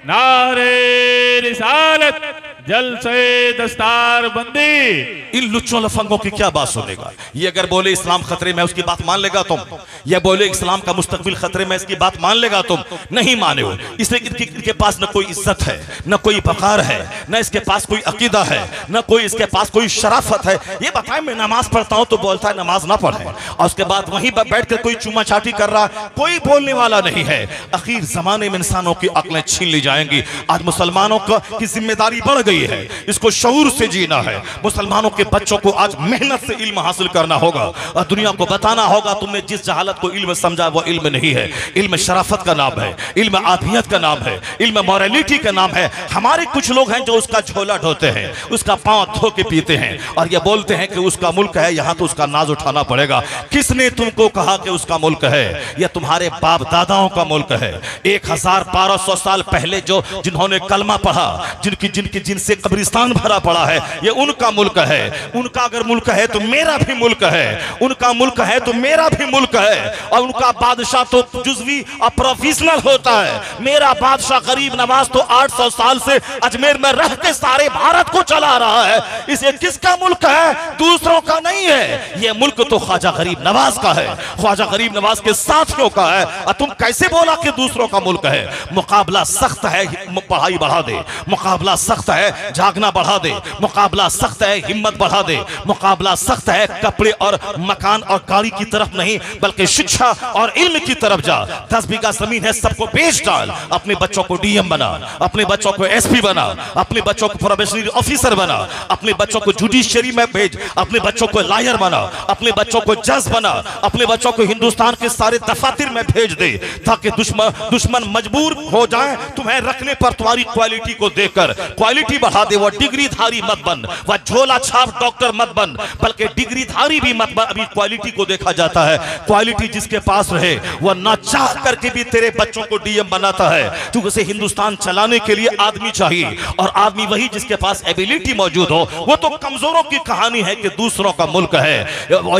नारे रिसालत, जलसे दस्तार बंदी। इन लुच्चों लफंगों की क्या बात सुनेगा? ये अगर बोले इस्लाम खतरे में, उसकी बात मान लेगा तुम? ये बोले इस्लाम का मुस्तकबिल खतरे में, इसकी बात मान लेगा तुम? नहीं माने हो। इसलिए इनके पास न कोई इज्जत है, न कोई वकार है, न इसके पास कोई अकीदा है, न कोई इसके पास कोई शराफत है। ये बताए मैं नमाज पढ़ता हूं तो बोलता है नमाज ना पढ़े, और उसके बाद वहीं बैठ कर कोई चूमा चाटी कर रहा, कोई बोलने वाला नहीं है। आखिर जमाने में इंसानों की अक्लें छीन ली जाएंगी। आज मुसलमानों की जिम्मेदारी बढ़ गई है, इसको शऊर से जीना है। मुसलमानों के बच्चों को आज मेहनत से इल्म हासिल करना होगा और दुनिया को बताना होगा तुमने जिस जहालत को इल्म समझा वो इल्म नहीं है। इल्म शराफत का नाम है, इल्म आबियत का नाम है, इल्म मॉरलिटी का नाम है। हमारे कुछ लोग हैं जो उसका झोला ढोते हैं, उसका पांव धो के पीते हैं और ये बोलते हैं कि उसका मुल्क है, यहां तो उसका नाज उठाना पड़ेगा। किसने तुमको कहा कि उसका मुल्क है? यह तुम्हारे बाप दादाओं का मुल्क है। 1200 साल पहले जो जिन्होंने कलमा पढ़ा, जिनसे कब्रिस्तान भरा पड़ा है, ये उनका मुल्क है। उनका अगर मुल्क है तो मेरा भी मुल्क है, उनका मुल्क है तो मेरा भी मुल्क है। और उनका बादशाह तो जुज़वी और प्रोफेशनल होता है, मेरा बादशाह गरीब नवाज तो 800 साल से अजमेर में रह के सारे भारत को चला रहा है। इसे किसका मुल्क है? दूसरों का नहीं है। ये मुल्क तो ख्वाजा गरीब नवाज का है, ख्वाजा गरीब नवाज के साथियों का है। और तुम कैसे बोला कि दूसरों का मुल्क है? मुकाबला सख्त है, पढ़ाई बढ़ा दे। मुकाबला सख्त है, जागना बढ़ा दे। मुकाबला सख्त है, हिम्मत बढ़ा दे। मुकाबला सख्त है, कपड़े और मकान और गाड़ी की तरफ नहीं बल्कि शिक्षा और इल्म की तरफ जा। 10 बीघा जमीन है, सबको बेच डाल। अपने बच्चों को डीएम बना, अपने बच्चों को एसपी बना, अपने बच्चों को प्रोबेशनरी ऑफिसर बना, अपने बच्चों को जुडिशरी में भेज, अपने बच्चों को लॉयर बना, अपने बच्चों को जज बना, अपने बच्चों को हिंदुस्तान के सारे दफातर में भेज दे ताकि दुश्मन मजबूर हो जाए तुम्हें रखने पर तुम्हारी क्वालिटी को देखकर। क्वालिटी बढ़ा दे। वो डिग्रीधारी मत बन, वह झोला छाप डॉक्टर मत बन, बल्कि डिग्रीधारी भी मत बन। अभी क्वालिटी को देखा जाता है। क्वालिटी जिसके पास रहे वह ना चाह करके भी तेरे बच्चों को डीएम बनाता है। तो उसे हिंदुस्तान चलाने के लिए आदमी चाहिए, और आदमी वही जिसके पास एबिलिटी मौजूद हो। वो तो कमजोरों की कहानी है कि दूसरों का मुल्क है।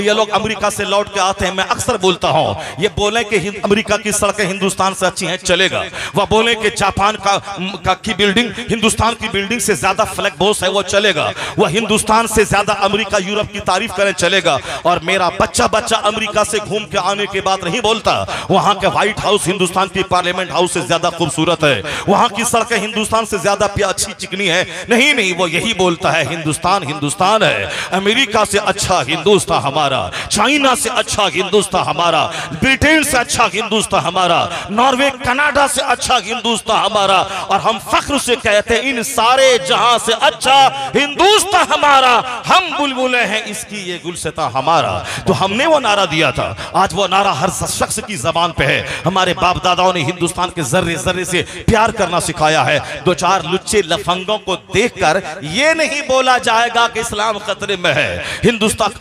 ये लोग अमेरिका से लौट के आते हैं, मैं अक्सर बोलता हूं, ये बोले कि अमेरिका की सड़कें हिंदुस्तान से अच्छी हैं, चलेगा। वह बोले कि जापान की बिल्डिंग हिंदुस्तान की बिल्डिंग से ज्यादा फ्लैग बोस है, वो चलेगा। वह हिंदुस्तान से ज्यादा अमेरिका यूरोप की तारीफ करें, चलेगा। और मेरा बच्चा अमेरिका से घूम के आने के बाद नहीं बोलता वहां के व्हाइट हाउस हिंदुस्तान की पार्लियामेंट हाउस से ज्यादा खूबसूरत है, वहां की सड़कें हिंदुस्तान से ज्यादा अच्छी चिकनी है। नहीं, वो यही बोलता है हिंदुस्तान हिंदुस्तान है। अमेरिका से अच्छा हिंदुस्तान हमारा, चाइना से अच्छा हिंदुस्तान हमारा, ब्रिटेन से अच्छा हिंदुस्तान हमारा, नॉर्वे कनाडा से अच्छा हिंदुस्तान हमारा। और हम फख्र से कहते हैं इन सारे जहां से अच्छा हिंदुस्तान हमारा, हम बुलबुले हैं इसकी ये गुलसिता हमारा। तो हमने वो नारा दिया था, आज वो नारा हर शख्स की जबान पे है। हमारे बाप दादाओं ने हिंदुस्तान के जर्रे जर्रे से प्यार करना सिखाया है। दो चार लुच्चे लफंगों को देखकर ये नहीं बोला जाएगा कि इस्लाम खतरे में है। हिंदुस्तान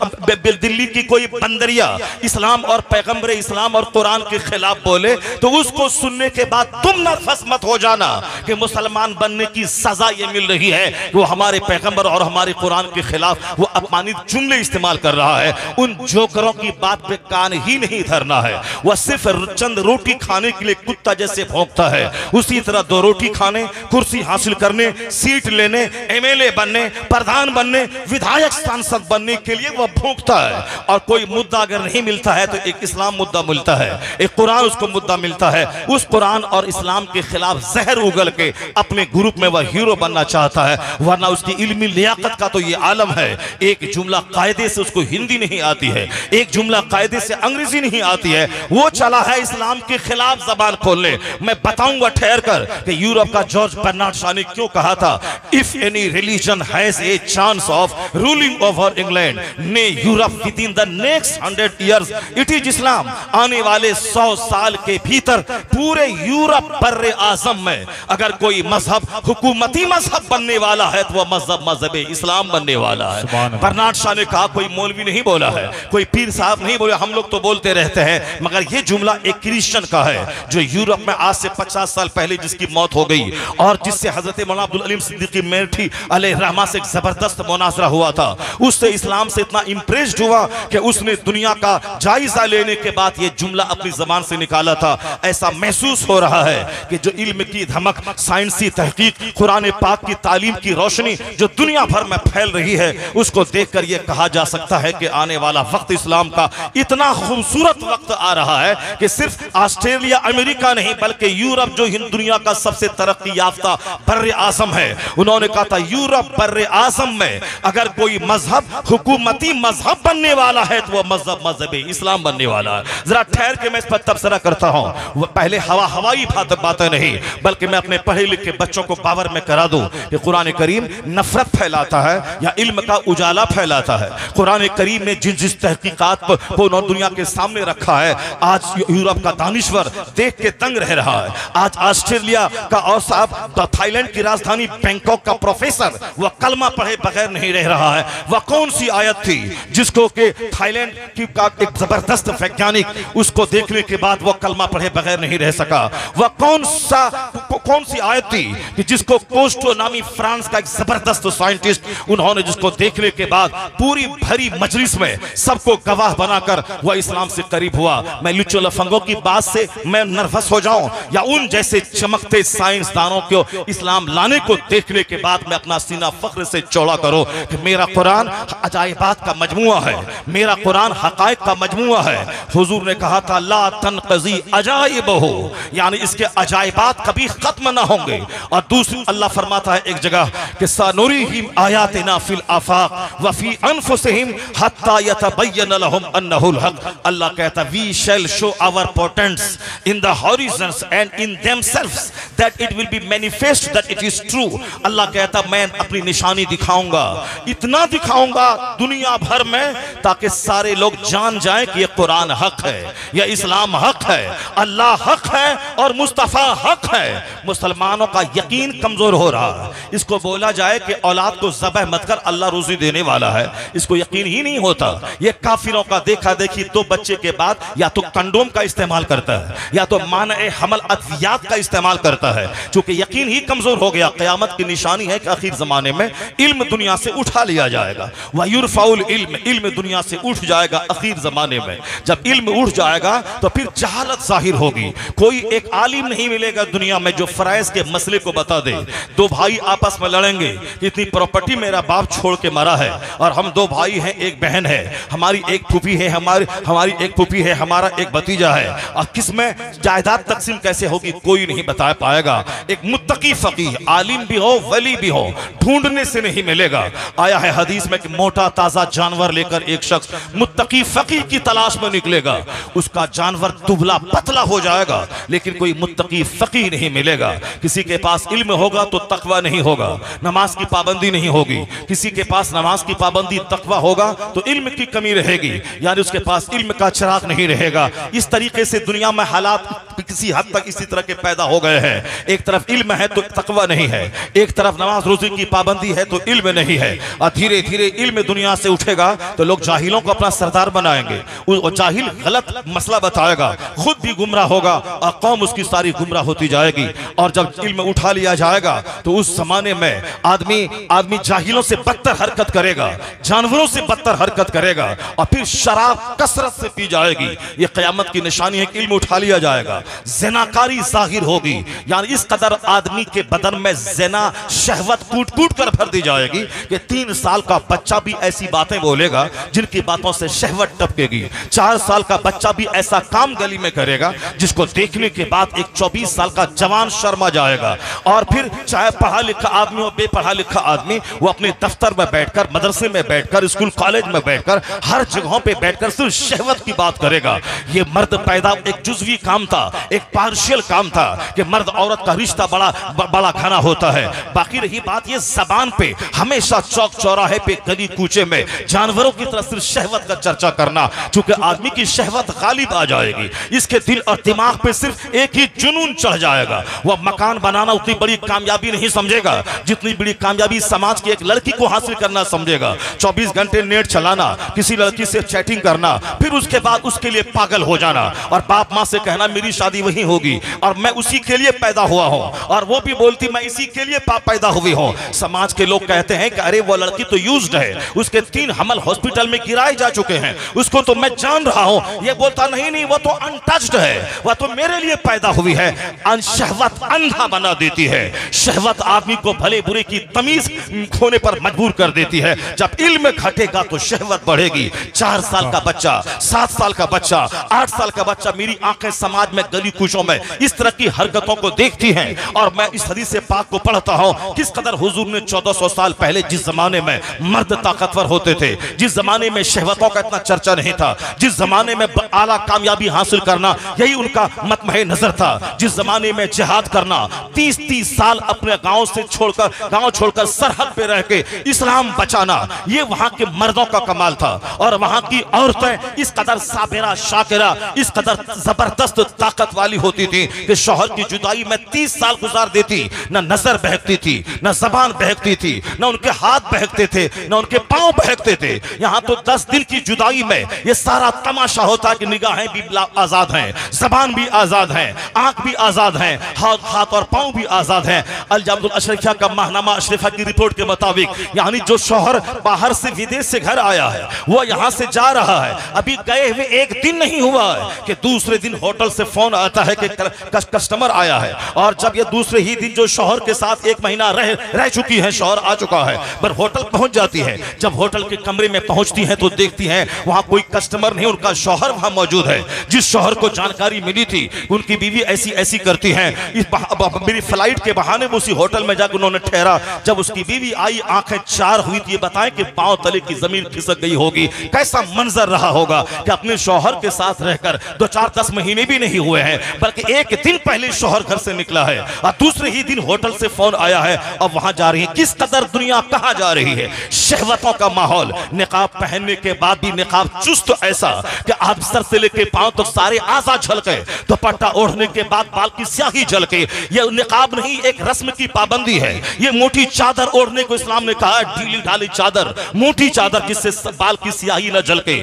दिल्ली की कोई बंदरिया इस्लाम और पैगंबर इस्लाम और कुरान के खिलाफ बोले तो उसको सुनने के बाद तुम नर्वस मत हो जाना कि मुसलमान बनने की सजा ये मिल रही है। वो हमारे पैगंबर और हमारे कुरान के खिलाफ वो अपमानित जुमले इस्तेमाल कर रहा है। उन जोकरों की बात पे कान ही नहीं धरना है। वह सिर्फ चंद रोटी खाने के लिए कुत्ता जैसे भौंकता है, उसी तरह दो रोटी खाने, कुर्सी हासिल करने, सीट लेने, एमएलए बनने, प्रधान बनने, विधायक सांसद बनने के लिए वह भौंकता है। और कोई मुद्दा अगर नहीं मिलता है तो एक इस्लाम मुद्दा मिलता है, एक कुरान उसको मुद्दा मिलता है। उस कुरान और इस्लाम के खिलाफ जहर उगल के अपने ग्रुप में वह हीरो बनना चाहता है, वरना उसकी इल्मी लियाकत का तो ये आलम है। एक जुमला कायदे से उसको हिंदी नहीं आती है, एक जुमला कायदे से अंग्रेजी नहीं आती है, वो चला है इस्लाम के खिलाफ जबान खोलने। मैं बताऊंगा ठहर कर कि यूरोप का जॉर्ज बर्नार्ड शॉ ने क्यों कहा था, if any religion has a chance of ruling over England nay Europe within the next 100 years it is Islam. आने वाले 100 साल के भीतर पूरे यूरोप बर्रे आजम में अगर कोई मजहब हुकूमती मजहब बनने वाला है तो वह मजहब मजहब इस्लाम बनने वाला है। बर्नार्ड शॉ ने कहा, कोई मौलवी नहीं बोला है, कोई पीर साहब नहीं बोले, हम लोग तो बोलते रहते हैं, मगर यह जुमला एक क्रिश्चियन का है जो यूरोप में आज से 50 साल पहले जिसकी मौत हो गई और जिससे हजरत मौलाना अब्दुल अलीम सिद्दीकी मेरठी अलैहिर्रहमा से एक जबरदस्त मुनाजरा हुआ था। उससे इस्लाम से इतना इंप्रेस्ड हुआ कि उसने दुनिया का जायजा लेने के बाद यह जुमला अपनी जबान से निकाला था। ऐसा महसूस हो रहा है कि जो इल्म की धमक, साइंसी तहकीक, कुरान पाक की तालीम की रोशनी जो दुनिया भर में फैल रही है, उसको देखकर यह कहा जा सकता है कि आने वाला वक्त इस्लाम का इतना खूबसूरत वक्त आ रहा है कि सिर्फ ऑस्ट्रेलिया अमेरिका नहीं बल्कि यूरोप जो दुनिया का सबसे तरक्की याफ्ता बर्रे आजम है, उन्होंने कहा था यूरोप बर्रे आजम में अगर कोई मजहब हुकूमती मजहब बनने वाला है तो वह मजहब मजहब इस्लाम बनने वाला है। जरा ठहर के मैं इस पर तबसरा करता हूं, वह पहले हवाई बातें नहीं बल्कि मैं अपने पढ़े लिखे बच्चों को बावर में करा दूं कि कुरान करीम नफरत फैलाता है या इल्म का उजाला फैलाता है। कुरान करीम में जिस तहकीकात को दुनिया के सामने रखा है, आज यूरोप का दानिश्वर देख के दंग रह रहा है। आज ऑस्ट्रेलिया का और साहब थाईलैंड की राजधानी बैंकॉक का प्रोफेसर वह कलमा पढ़े बगैर नहीं रह रहा है। वह कौन सी आयत थी जिसको कि थाईलैंड की का एक जबरदस्त वैज्ञानिक उसको देखने के बाद वह कलमा पढ़े बगैर नहीं रह सका। वह कौन सी आयत थी कि जिसको कोस्टो नामी फ्रांस का एक जबरदस्त साइंटिस्ट उन्होंने जिसको देखने के बाद पूरी भरी मजलिस में सबको गवाह बनाकर वह इस्लाम से करीब हुआ। मैं लुच्चो लफंगों की बात से मैं नर्वस हो जाऊं या उन जैसे चमकते साइंसदानों को इस्लाम लाने को देखने के बाद मैं अपना सीना फख्र से चौड़ा करो कि मेरा कुरान अजायबात का मजमुआ है, मेरा कुरान हकायक का मजमुआ है। हुजूर ने कहा था ला तनक़ज़ी अजाइबहु, यानी इसके अजायबात कभी खत्म ना होंगे। और दूसरी अल्लाह फरमाता है एक जगह कि सनुरीहिम आयातिना फिल आफाक व फी अनफुसिहिम हत्ता यतबय्यन लहुम अन्नहुल हक। अल्लाह कहता we shall show our portents in the horizons and in themselves that it will be manifest that it is true. अल्लाह कहता मैं अपनी निशानी दिखाऊंगा, इतना दिखाऊंगा दुनिया भर में ताकि सारे लोग जान जाएं कि ये कुरान हक है, यह इस्लाम हक है, अल्लाह हक है और मुस्तफा हक है। मुसलमानों का यकीन कमजोर हो रहा है। इसको बोला जाए कि औलाद को ज़बह मत कर, अल्लाह रोजी देने वाला है, इसको यकीन ही नहीं होता। ये काफिरों का देखा देखी 2 बच्चे के बाद या तो कंडोम का इस्तेमाल करता है या तो माने हमल अद्वियात का इस्तेमाल करता है। चूंकि यकीन ही कमजोर हो गया, क़यामत की निशानी है कि आखिर जमाने में इल्म दुनिया से उठा लिया जाएगा। वयुरफाउल इल्म, इल्म दुनिया से उठ जाएगा आखिर जमाने में। जब इल्म उठ जाएगा तो फिर जहालत जाहिर होगी। कोई एक आलिम नहीं मिलेगा दुनिया में जो फराइज के मसले को बता दे। 2 भाई आपस में लड़ेंगे, इतनी प्रॉपर्टी मेरा बाप छोड़ के मरा है और हम 2 भाई हैं, एक बहन है, हमारी एक फूफी है, हमारी एक फूफी है, हमारा एक भतीजा है, और किसमें जायदाद तकसीम कैसे होगी कोई नहीं बता पाएगा। एक मुत्तकी फकीह आलिम भी हो वली भी हो ढूंढने से नहीं मिलेगा। आया है हदीस में कि मोटा ताजा जानवर लेकर एक शख्स मुत्तकी फकीह की तलाश में निकलेगा, उसका जानवर दुबला पतला हो जाएगा लेकिन कोई मुत्तकी फकीह नहीं मिलेगा। किसी के पास इल्म होगा तो तकवा नहीं नहीं होगा, नमाज की पाबंदी नहीं होगी। किसी के पास नमाज की पाबंदी तकवा होगा तो इल्म की कमी रहेगी, यानी उसके पास इल्म का चिराग नहीं रहेगा। इस तरीके से दुनिया में हालात किसी हद तक इसी तरह के पैदा हो गए हैं। एक तरफ इल्म है तो तकवा नहीं है, एक तरफ नमाज रोजी की पाबंदी है तो इल्म नहीं है। और धीरे धीरे इल्म दुनिया से उठेगा तो लोग जाहिलों को अपना सरदार बनाएंगे, और जाहिल गलत मसला बताएगा, खुद भी गुमराह होगा और कौम उसकी सारी गुमराह होती जाएगी। और जब इल्म उठा लिया जाएगा तो उस जमाने में आदमी जाहिलों से बदतर हरकत करेगा, जानवरों से बदतर हरकत करेगा, और फिर शराब कसरत से पी जाएगी। ये क़यामत की निशानी है कि इल्म उठा लिया जाएगा। ज़िनाकारी ज़ाहिर होगी, यानी इस कदर आदमी के बदन में ज़िना शहवत कूट कूट कर भर दी जाएगी कि 3 साल का बच्चा भी ऐसी बातें बोलेगा जिनकी बातों से शहवत टपकेगी। 4 साल का बच्चा भी ऐसा काम गली में करेगा जिसको देखने के बाद एक 24 साल का जवान शर्मा जाएगा। और फिर चाहे पढ़ा लिखा आदमी हो बेपढ़ा लिखा आदमी, वो अपने दफ्तर में बैठकर, मदरसे में बैठकर, स्कूल कॉलेज में बैठकर, हर जगहों पे बैठकर सिर्फ शहवत की बात करेगा। ये मर्द पैदा एक जुज़वी काम था, एक पार्शियल काम था कि मर्द औरत का रिश्ता बड़ा घना होता है। बाकी रही बात ये ज़बान पे हमेशा चौक चौराहे पे गली कूचे में जानवरों की तरह सिर्फ शहवत का चर्चा करना, चूंकि आदमी की शहवत गालिब आ जाएगी, इसके दिल और दिमाग पे सिर्फ एक ही जुनून चढ़ जाएगा। वह मकान बनाना उतनी बड़ी कामयाबी नहीं समझेगा जितनी बड़ी कामयाबी समाज की एक लड़की को हासिल करना समझेगा। 24 घंटे नेट चलाना, किसी लड़की से चैटिंग करना, फिर उसके बाद उसके लिए पागल हो जाना और बाप माँ से कहना मेरी शादी वही होगी और मैं उसी के लिए पैदा हुआ हूँ, और वो भी बोलती मैं इसी के लिए पैदा हुई हूँ। समाज के लोग कहते हैं कि अरे वो लड़की तो यूज्ड है, उसके 3 हमल हॉस्पिटल में गिराए जा चुके हैं, उसको तो मैं जान रहा हूँ। ये बोलता नहीं वो तो अनटच्ड है, वह तो मेरे लिए पैदा हुई है। शहवत अंधा बना देती है, शहवत आदमी को भले बुरे की तमीज खोने पर मजबूर कर देती है। जब इल्म घटेगा तो शहवत बढ़ेगी। 4 साल का बच्चा, 7 साल का बच्चा, 8 साल का बच्चा, मेरी आंखें समाज में गली कूचों में इस तरह की हरकतों को देखती हैं, और मैं इस हदीस से पाक को पढ़ता हूँ किस कदर हुजूर ने 1400 साल पहले जिस जमाने में मर्द ताकतवर होते थे, जिस जमाने में शहवतों का इतना चर्चा नहीं था, जिस जमाने में आला कामयाबी हासिल करना यही उनका मतमहे नजर था, जिस जमाने में जिहाद करना, 30-30 साल अपने गांव छोड़कर सरहद पे रह के इस्लाम बचाना, ये वहां के मर्दों का कमाल था। और वहां की औरतें इस कदर साबिरा शाकिरा, इस कदर जबरदस्त ताकत वाली होती थी कि शौहर की जुदाई में 30 साल गुजार देती, न नजर बहकती थी, न जबान बहकती थी, न उनके हाथ बहकते थे, न उनके पांव बहकते थे। यहां तो 10 दिन की जुदाई में ये सारा तमाशा होता कि निगाहें भी आजाद हैं, जबान भी आजाद है, आंख भी आजाद है, हाथ और पांव भी आजाद हैं। अल-जामिअतुल अशरफिया का माहनामा अशरफा की रिपोर्ट के मुताबिक, यानी जो शौहर बाहर से विदेश से घर आया है, वो यहां से जा रहा है, अभी गए हुए 1 दिन नहीं हुआ है कि दूसरे दिन होटल से फोन आता है कि कस्टमर आया है। और जब ये दूसरे ही दिन जो शौहर के साथ 1 महीना रह चुकी है, शौहर आ चुका है, पर होटल पहुंच जाती है, जब होटल के कमरे में पहुंचती है तो देखती है वहां कोई कस्टमर नहीं, उनका शौहर वहां मौजूद है। जिस शौहर को जानकारी मिली थी उनकी बीवी ऐसी करती है, मेरी फ्लाइट के बहाने वो उसी होटल में जाकर उन्होंने ठहरा। जब उसकी बीवी आई, आंखें 4 हुई थी, ये बताएं कि पांव तले की जमीन खिसक गई होगी। कैसा मंजर रहा होगा कि अपने शौहर के साथ रहकर 2-4-10 महीने भी नहीं हुए हैं, बल्कि 1 दिन पहले शौहर घर से निकला है और दूसरे ही दिन होटल से फोन आया है, अब वहां जा रही है। किस कदर दुनिया कहां जा रही है, शहवतों का माहौल। निकाब पहनने के बाद भी निकाब चुस्त ऐसा कि आप सर से लेके पांव तक सारे आज़ा झलके, दुपट्टा ओढ़ने के बाद बाल की स्याही झलके। ये निकाब नहीं, एक रस्म की पाबंदी है। ये मोटी चादर ओढ़ने को इस्लाम ने कहा, ढीली ढाली चादर, मोटी चादर जिससे बाल की स्याही न झलके,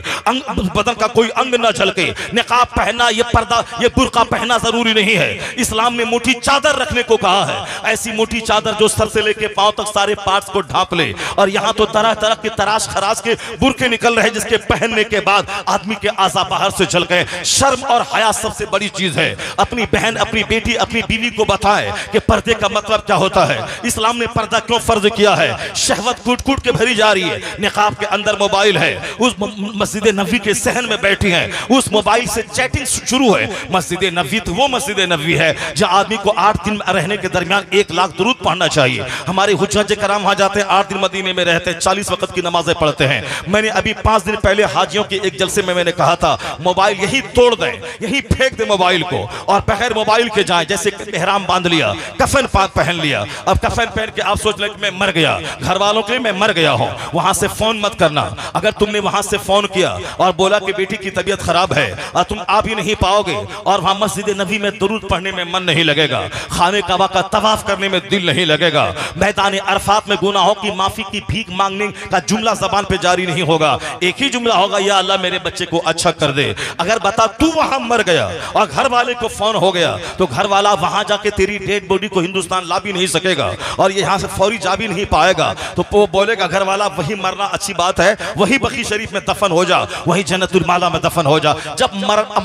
बदन का कोई अंग न झलके। निकाब पहनना, ये पर्दा, ये बुर्का पहनना जरूरी नहीं है, इस्लाम ने मोटी चादर रखने को कहा है। ऐसी मोटी चादर जो सर से लेके पांव तक सारे पार्ट्स को ढांप ले। और यहाँ तो तरह तरह के तराश खराश के बुरके निकल रहे जिसके पहनने के बाद आदमी के आज़ा बाहर से झल गए। शर्म और हया सबसे बड़ी चीज है। अपनी बहन, अपनी बेटी, अपनी बीवी को बताएं कि पर्दे का मतलब क्या होता है, इस्लाम ने पर्दा क्यों फर्ज किया है। शहवत कूट कूट के भरी जा रही है। निकाब के अंदर मोबाइल है, उस मस्जिद नबवी के सहन में बैठी हैं, उस मोबाइल से चैटिंग शुरू है। मस्जिद नबवी तो वो मस्जिद नबवी है जहाँ आदमी को 8 दिन रहने के दरमियान 1 लाख दुरूद पढ़ना चाहिए। हमारे हुज्जत कराम वहाँ जाते हैं, 8 दिन मदीने में रहते हैं, 40 वक्त की नमाजें पढ़ते हैं। मैंने अभी 5 दिन पहले हाजियों के एक जलसे में मैंने कहा था मोबाइल यही तोड़ दें, यही फेंक दे मोबाइल को और बगैर मोबाइल के जाएं। जैसे एहराम बांध लिया, कफन पहन लिया, अब कफन पहन के आप सोच लें कि मैं मर गया, घर वालों के लिए मैं मर गया हूं। वहां से फोन मत करना। अगर तुमने वहां से फोन किया और बोला कि बेटी की तबीयत खराब है और तुम आ भी नहीं पाओगे और वहां मस्जिद नबी में दुरूद पढ़ने में मन नहीं लगेगा, खाने काबा का तवाफ करने में दिल नहीं लगेगा, मैदान अरफात में गुनाहों की माफी की भीख मांगने का जुमला जबान पे जारी नहीं होगा। एक ही जुमला होगा, या अल्लाह मेरे बच्चे को अच्छा कर दे। अगर बता तू वहां मर गया और घर वाले को फोन हो गया तो घर वाला वहां जाके तेरी डेड बॉडी को हिंदुस्तान ला भी नहीं सकेगा और यहाँ से फौरी जा भी नहीं पाएगा। तो वो बोलेगा घर वाला वही मरना अच्छी बात है, वही बकी शरीफ में दफन हो जा, वही जन्नतुल माला में दफन हो जा। जब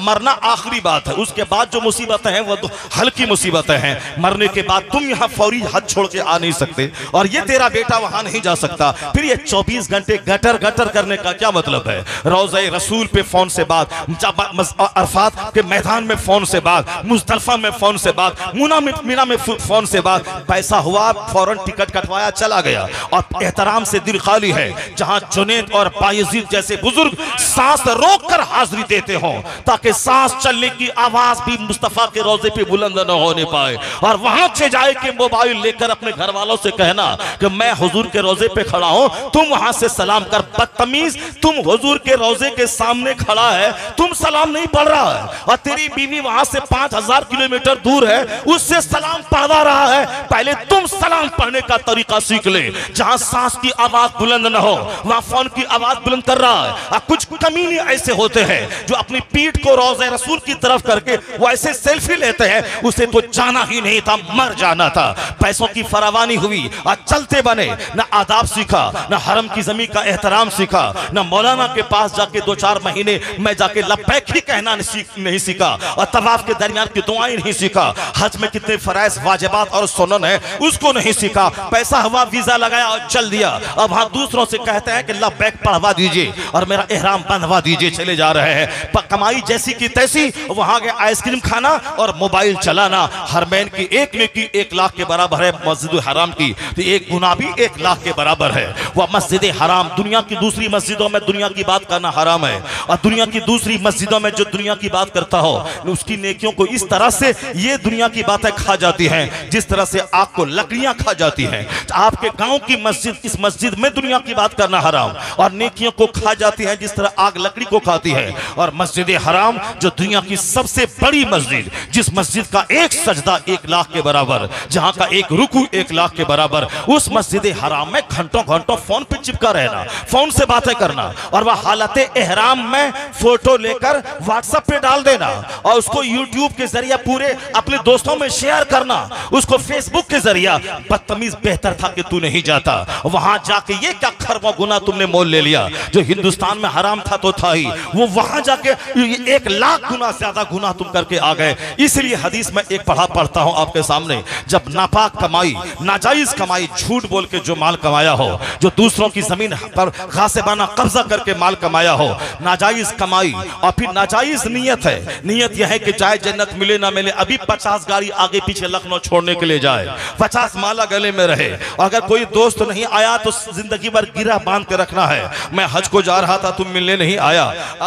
मरना आखिरी बात है, उसके बाद जो मुसीबतें हैं वो तो हल्की मुसीबतें हैं। मरने के बाद तुम यहाँ फौरी हद छोड़ के आ नहीं सकते और ये तेरा बेटा वहां नहीं जा सकता। फिर ये 24 घंटे गटर गटर करने का क्या मतलब है? रोज़े रसूल पे फोन से बात, अरफात के मैदान में फोन से बात, मुज़दलिफा में फोन से बात, मीना में फोन से बात। पैसा हुआ फौरन टिकट कटवाया चला गया और एहतराम से दिल खाली है। जहां जुनैद और बायजीद जैसे बुजुर्ग सांस रोककर हाजिरी देते हो ताकि सांस चलने की आवाज भी मुस्तफा के रोजे पे बुलंद न होने पाए, और वहां से जाए कि मोबाइल लेकर अपने घर वालों से कहना कि मैं हुजूर के रोजे पे खड़ा हूं, तुम वहां से सलाम कर। बदतमीज, तुम हुजूर के रोजे के सामने खड़ा है, तुम सलाम नहीं पढ़ रहा है और तेरी बीवी वहां से 5000 किलोमीटर दूर है, उससे सलाम पढ़वा रहा है। पहले तुम सलाम पढ़ने का तरीका सीख ले। जहां सांस की आवाज बुलंद न हो वहां फोन की आवाज बुलंद कर रहा है। कुछ कमीने ऐसे होते हैं जो अपनी पीठ को रोज़े रसूल की तरफ करके वो ऐसे सेल्फी लेते हैं, उसे तो जाना ही नहीं था, मर जाना था। पैसों की फरावानी हुई और चलते बने, न आदाब सीखा, न हरम की जमीन का एहतराम सीखा, न मौलाना के पास जाके 2-4 महीने मैं जाके लब्बैक ही कहना नहीं सीखा और तवाफ के दरमियान की दुआएं नहीं सीखा। हज में कितने फराइज वाजिबात और सुनन है उसको नहीं सीखा। पैसा हुआ, वीजा लगाया और चल दिया। अब हाँ दूसरों से कहते हैं कि लब्बैक पढ़वा दीजिए और मेरा एहराम बंधवा दीजिए, चले जा रहे हैं। कमाई जैसी की तैसी, वहां के आइसक्रीम खाना और मोबाइल चलाना। हरमैन की एक नेकी 1 लाख के बराबर है, मस्जिद हराम की तो एक गुनाह भी 1 लाख के बराबर है। वह मस्जिद हराम, दुनिया की दूसरी मस्जिदों में दुनिया की बात करना हराम है और दुनिया की दूसरी मस्जिदों में जो दुनिया की बात करता हो उसकी नेकियों को इस तरह से ये दुनिया की बातें खा जाती हैं जिस तरह से आग को लकड़ियां खा जाती हैं। आपके गांव की मस्जिद, इस मस्जिद में दुनिया की बात करना हराम और नेकियों को खा जाती है जिस तरह आग लकड़ी को खाती है। और मस्जिद हराम जो दुनिया की सबसे बड़ी मस्जिद, जिस मस्जिद का एक सजदा 1 लाख के बराबर, जहां का एक रुकू 1 लाख के बराबर, उस मस्जिद हराम में घंटों घंटों फोन पे चिपका रहना, फोन से बातें करना और वह हालत एहराम में फोटो लेकर व्हाट्सएप पे डाल देना और उसको यूट्यूब के जरिए पूरे अपने दोस्तों में शेयर करना, उसको फेसबुक के जरिए। बदतमीज, बेहतर था कि तू नहीं जाता वहां जाके। ये क्या खरबों गुना तुमने मोल ले लिया? जो हिंदुस्तान में हराम था तो था ही, वो वहां जाके 1 लाख गुना ज्यादा गुना तुम करके आ गए। इसलिए हदीस में एक पढ़ता हूं आपके सामने, जब नापाक कमाई, नाजायज कमाई, झूठ बोल के जो माल कमाया हो, जो दूसरों की जमीन पर गासिबाना कब्जा करके माल कमाया हो, नाजायज कमाई और फिर नाजायज नीयत है। नीयत यह है कि चाहे जन्नत मिले ना मिले, अभी 50 गाड़ी आगे पीछे लखनऊ छोड़ने के लिए जाए, 50 माला गले में रहे। अगर कोई दोस्त नहीं आया तो जिंदगी भर गिरा बांध के रखना है। मैं हज को जा रहा था, तुम मिलने नहीं आया,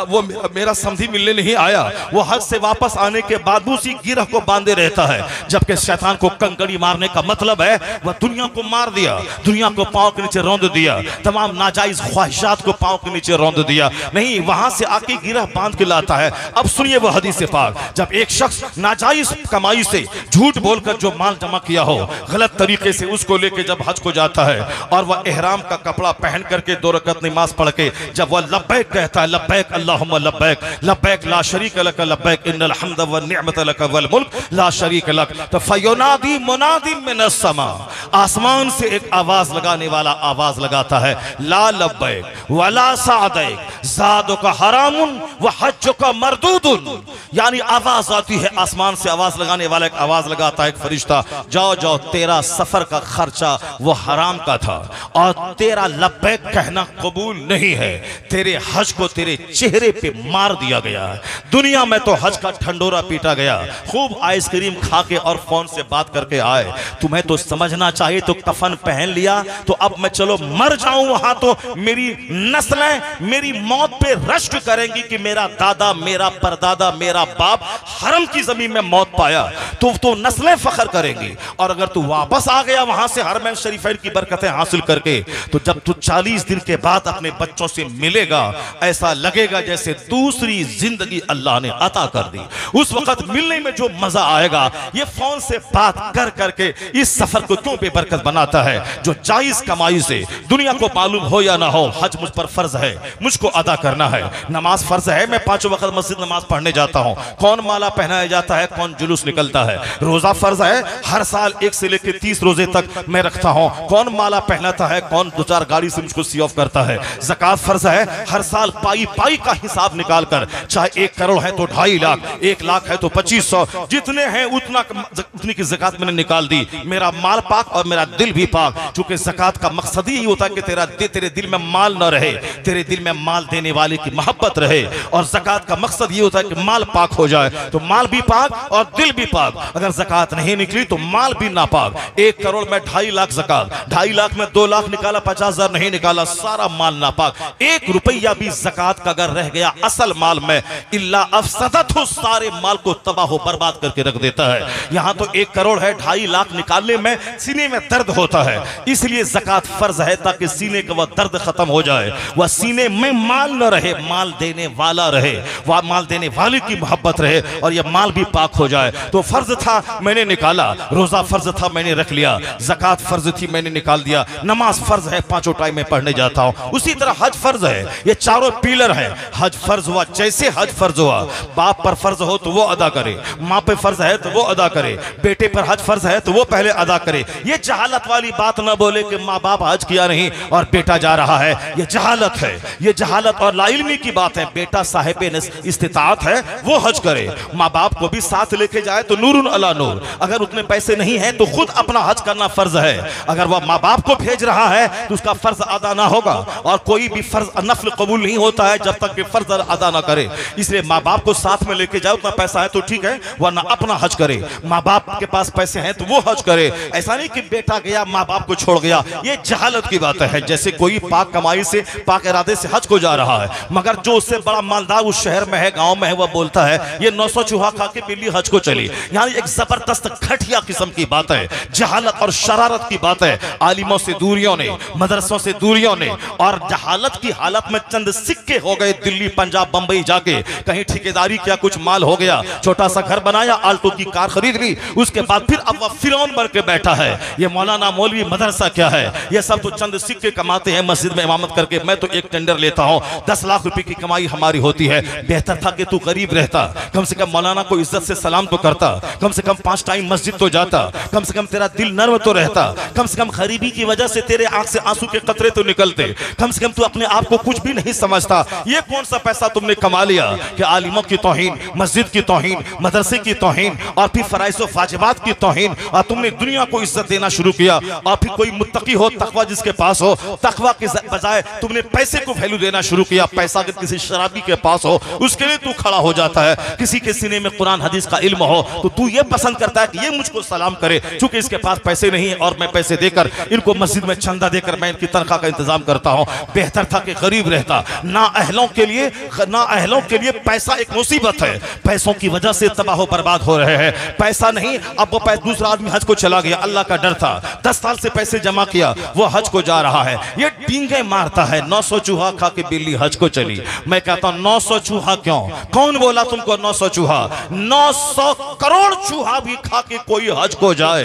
वो मेरा समधी मिलने नहीं आया, वो हज से वापस आने के बाद उसी गिरह को बांधे रहता है। जबकि शैतान को कंकड़ी मारने का मतलब है वह दुनिया को मार दिया, दुनिया को पांव के नीचे रौंद दिया, तमाम नाजायज ख्वाहिशात को पांव के नीचे रौंद दिया। नहीं, वहां से आके गिरह बांध के लाता है। अब सुनिए वो हदीस पाक, जब एक शख्स नाजायज कमाई से झूठ बोलकर जो माल जमा किया हो गलत तरीके से, उसको लेके जब हज को जाता है और वह एहराम का कपड़ा पहन करके 2 रकअत नमाज पढ़ के जब वह लब्बैक कहता है, लब्बैक अल्लाहुम्मा लब्बैक, लब्बैक ला शरीक लक लब्बैक इन्नल हम्द व निअमत लक वल मुल्क ला शरीक लक, तो फयुनादी मुनादी मिनस समा, आसमान से एक आवाज लगाने वाला आवाज लगाता है, ला लब्बैक वला सादैक ज़ादुका हरामुन व हज्जुका मरदूदुन। यानी आवाज आती है आसमान से, आवाज लगाने वाला एक आवाज लगाता है, एक फरिश्ता, जाओ जाओ, तेरा सफर का खर्चा वो हराम का था और तेरा लब्बैक कहना कबूल नहीं है। तेरे हज को तेरे चेहरे पे मार दिया गया है। दुनिया में तो हज का ठंडोरा पीटा गया, खूब आइसक्रीम खा के और फोन से बात करके आए। तुम्हें तो समझना चाहिए, तो कफन पहन लिया तो अब मैं चलो मर जाऊं वहां तो मेरी नस्लें मेरी मौत पे रश्क करेंगी कि मेरा दादा, मेरा परदादा, मेरा बाप हरम की जमीन में मौत पाया, तो नस्लें फख्र करेंगी। और अगर तू वापस आ गया वहां से हरमैन शरीफैन की बरकतें हासिल करके, तो जब तू 40 दिन के बाद अपने बच्चों से मिलेगा, ऐसा लगेगा जैसे दूसरी जिंदगी अल्लाह ने अता कर दी। उस वक्त मिलने में जो मजा आएगा, ये फोन से बात कर करके इस सफर को क्यों बेबरकत बनाता है। जो जायज कमाई से, दुनिया को मालूम हो या ना हो, हज मुझ पर फर्ज है, मुझको अदा करना है। नमाज फर्ज है, मैं 5 वक्त मस्जिद नमाज पढ़ने जाता हूं। कौन माला पहनाया जाता है, कौन जुलूस निकलता है। रोजा फर्ज है, हर साल 1 से लेकर 30 रोजे तक मैं रखता हूं। कौन माला पहनाता है, कौन 2-4 गाड़ी से मुझको सी ऑफ करता है। ज़कात फर्ज है, हर साल पाई पाई का हिसाब निकाल कर, चाहे 1 करोड़ है तो 2.5 लाख, 1 लाख है तो 2500, जितने हैं उतनी की ज़कात मैंने निकाल दी। मेरा माल पाक और मेरा दिल भी पाक, क्योंकि ज़कात का मकसद ही होता है कि तेरे दिल में माल न रहे, तेरे दिल में माल देने वाले की मोहब्बत रहे। और ज़कात का मकसद ये होता है कि माल पाक हो जाए, तो माल भी पाक और दिल भी पाक। अगर ज़कात नहीं निकली तो माल भी नापाक। 1 करोड़ में 2.5 लाख ज़कात, 2.5 लाख में 2 लाख निकाला, 50,000 नहीं निकाला, सारा माल नापाक। 1 रुपया भी ज़कात का अगर रह गया असल माल में, इल्ला अफसदतहु, सारे माल को तबाह बर्बाद करके रख देता है। यहां तो 1 करोड़ है, 2.5 लाख निकालने में सीने में दर्द होता है, इसलिए ज़कात फर्ज है ताकि सीने का वह दर्द खत्म हो जाए, वह सीने में माल न रहे, माल देने वाला रहे, वह माल देने वाले की मोहब्बत रहे और यह माल भी पाक हो जाए। तो फर्ज था मैंने निकाला, रोजा फर्ज था मैंने रख लिया, ज़कात फर्ज थी मैंने निकाल दिया, नमाज फर्ज है 5 टाइम में पढ़ने जाता हूं। उसी तरह हज फर्ज है, ये चारों पिलर है। हज फर्ज हुआ, जैसे हज फर्ज हुआ, बाप पर फर्ज हो तो वो अदा करे, माँ पे फर्ज है तो वो अदा करे, बेटे पर हज फर्ज है तो वो पहले अदा करे। ये जहालत वाली बात ना बोले कि माँ बाप हज किया नहीं और बेटा जा रहा है, ये जहालत है, ये जहालत और लाइल्मी की बात है। बेटा साहिब इस्तिताअत है, वो हज करे, माँ बाप को भी साथ लेके जाए तो नूरुन अला नूर। अगर उतने पैसे नहीं है तो खुद अपना हज करना फर्ज है। अगर वह माँ बाप को भेज रहा है तो उसका फर्ज अदा ना होगा, और कोई भी फर्ज नफल कबूल नहीं होता है जब तक कि फर्ज अदा ना करे। इसलिए माँ बाप को साथ में लेके जाए, उतना पैसा है तो ठीक है, वरना अपना हज करे। माँ बाप के पास पैसे हैं तो वो हज करे। ऐसा नहीं कि बेटा गया माँ बाप को छोड़ गया, ये जहालत की बात है। जैसे कोई पाक कमाई से, पाक इरादे से हज को जा रहा है, मगर जो उससे बड़ा मालदार उस शहर में है, गांव में है, वह बोलता है ये 900 चूहा खा के बिल्ली हज को चली। यानी एक जबरदस्त घटिया किस्म की बात है, जहालत और शरारत की बात है। आलिमों से दूरियों ने, मदरसों से दूरियों ने, और जहालत की हालत में चंद सिक्के हो गए। दिल्ली, पंजाब, बंबई जाके कहीं ठेकेदारी किया, कुछ माल हो गया, छोटा सा घर बनाया, आल्टो की कार खरीद ली, उसके बाद फिर अब वह फिरौन बन के बैठा है। ये मौलाना मौलवी मदरसा क्या है, ये सब तो चंद सिक्के कमाते हैं मस्जिद में इमामत करके। मैं तो एक टेंडर लेता हूं, 10 लाख रुपए की कमाई हमारी होती है। बेहतर था कि तू गरीब रहता, कम से कम मौलाना को इज्जत से सलाम तो करता, कम से कम 5 टाइम मस्जिद तो जाता, कम से कम तेरा दिल नर्म तो रहता, कम से कम गरीबी की वजह से तेरे आंख से आंसू के कतरे तो निकलते, कम से कम तू अपने आप को कुछ भी नहीं समझता। ये कौन सा पैसा तुमने कमा लिया कि आलिमों की तौहीन, मस्जिद की तौहीन, मदरसे की तौहीन और फिर फराइज़ व वाजिबात की तौहीन, और तुमने दुनिया को इज्जत देना शुरू किया। और फिर कोई मुत्तकी हो, तकवा जिसके पास हो, तकवा के बजाय तुमने पैसे को वैल्यू देना शुरू किया। पैसा अगर किसी शराबी के पास हो, उसके लिए तू खड़ा हो जाता है। किसी के सीने में कुरान हदीस का इल्म हो तो तू ये पसंद करता है कि ये मुझको सलाम करे, क्योंकि इसके पास पैसे नहीं है और मैं पैसे देकर इनको मस्जिद में चंदा देकर मैं इनकी तनख्वाह का इंतजाम करता हूं। बेहतर था कि गरीब रहता। ना अहलों के लिए पैसा एक मुसीबत है, पैसों की वजह से तबाह बर्बाद हो रहे हैं। पैसा नहीं, अब वो दूसरा आदमी हज को चला गया, अल्लाह का डर था, 10 साल से पैसे जमा किया, वो हज को जा रहा है, ये डींगे मारता है। 900 चूहा खा के बिल्ली हज को चली। मैं कहता हूं 900 चूहा क्यों? कौन बोला तुमको 900 चूहा? 900 करोड़ चूहा भी खा के कोई हज को जाए,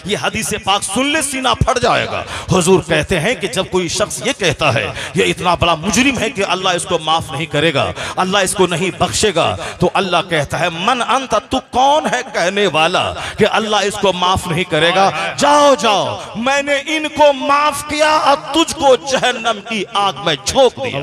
ये हदीस पाक सुन ले सीना फट जाएगा। हुजूर कहते हैं कि जब कोई शख्स ये कहता है ये इतना बड़ा मुजरिम है कि अल्लाह इसको माफ नहीं करेगा, अल्लाह इसको नहीं बख्शेगा, तो अल्लाह कहता है मन अंत, तू कौन है कहने वाला कि अल्लाह इसको माफ नहीं करेगा? जाओ जाओ, मैंने इनको माफ किया और तुझको जहन्नम की आग में झोंक दिया।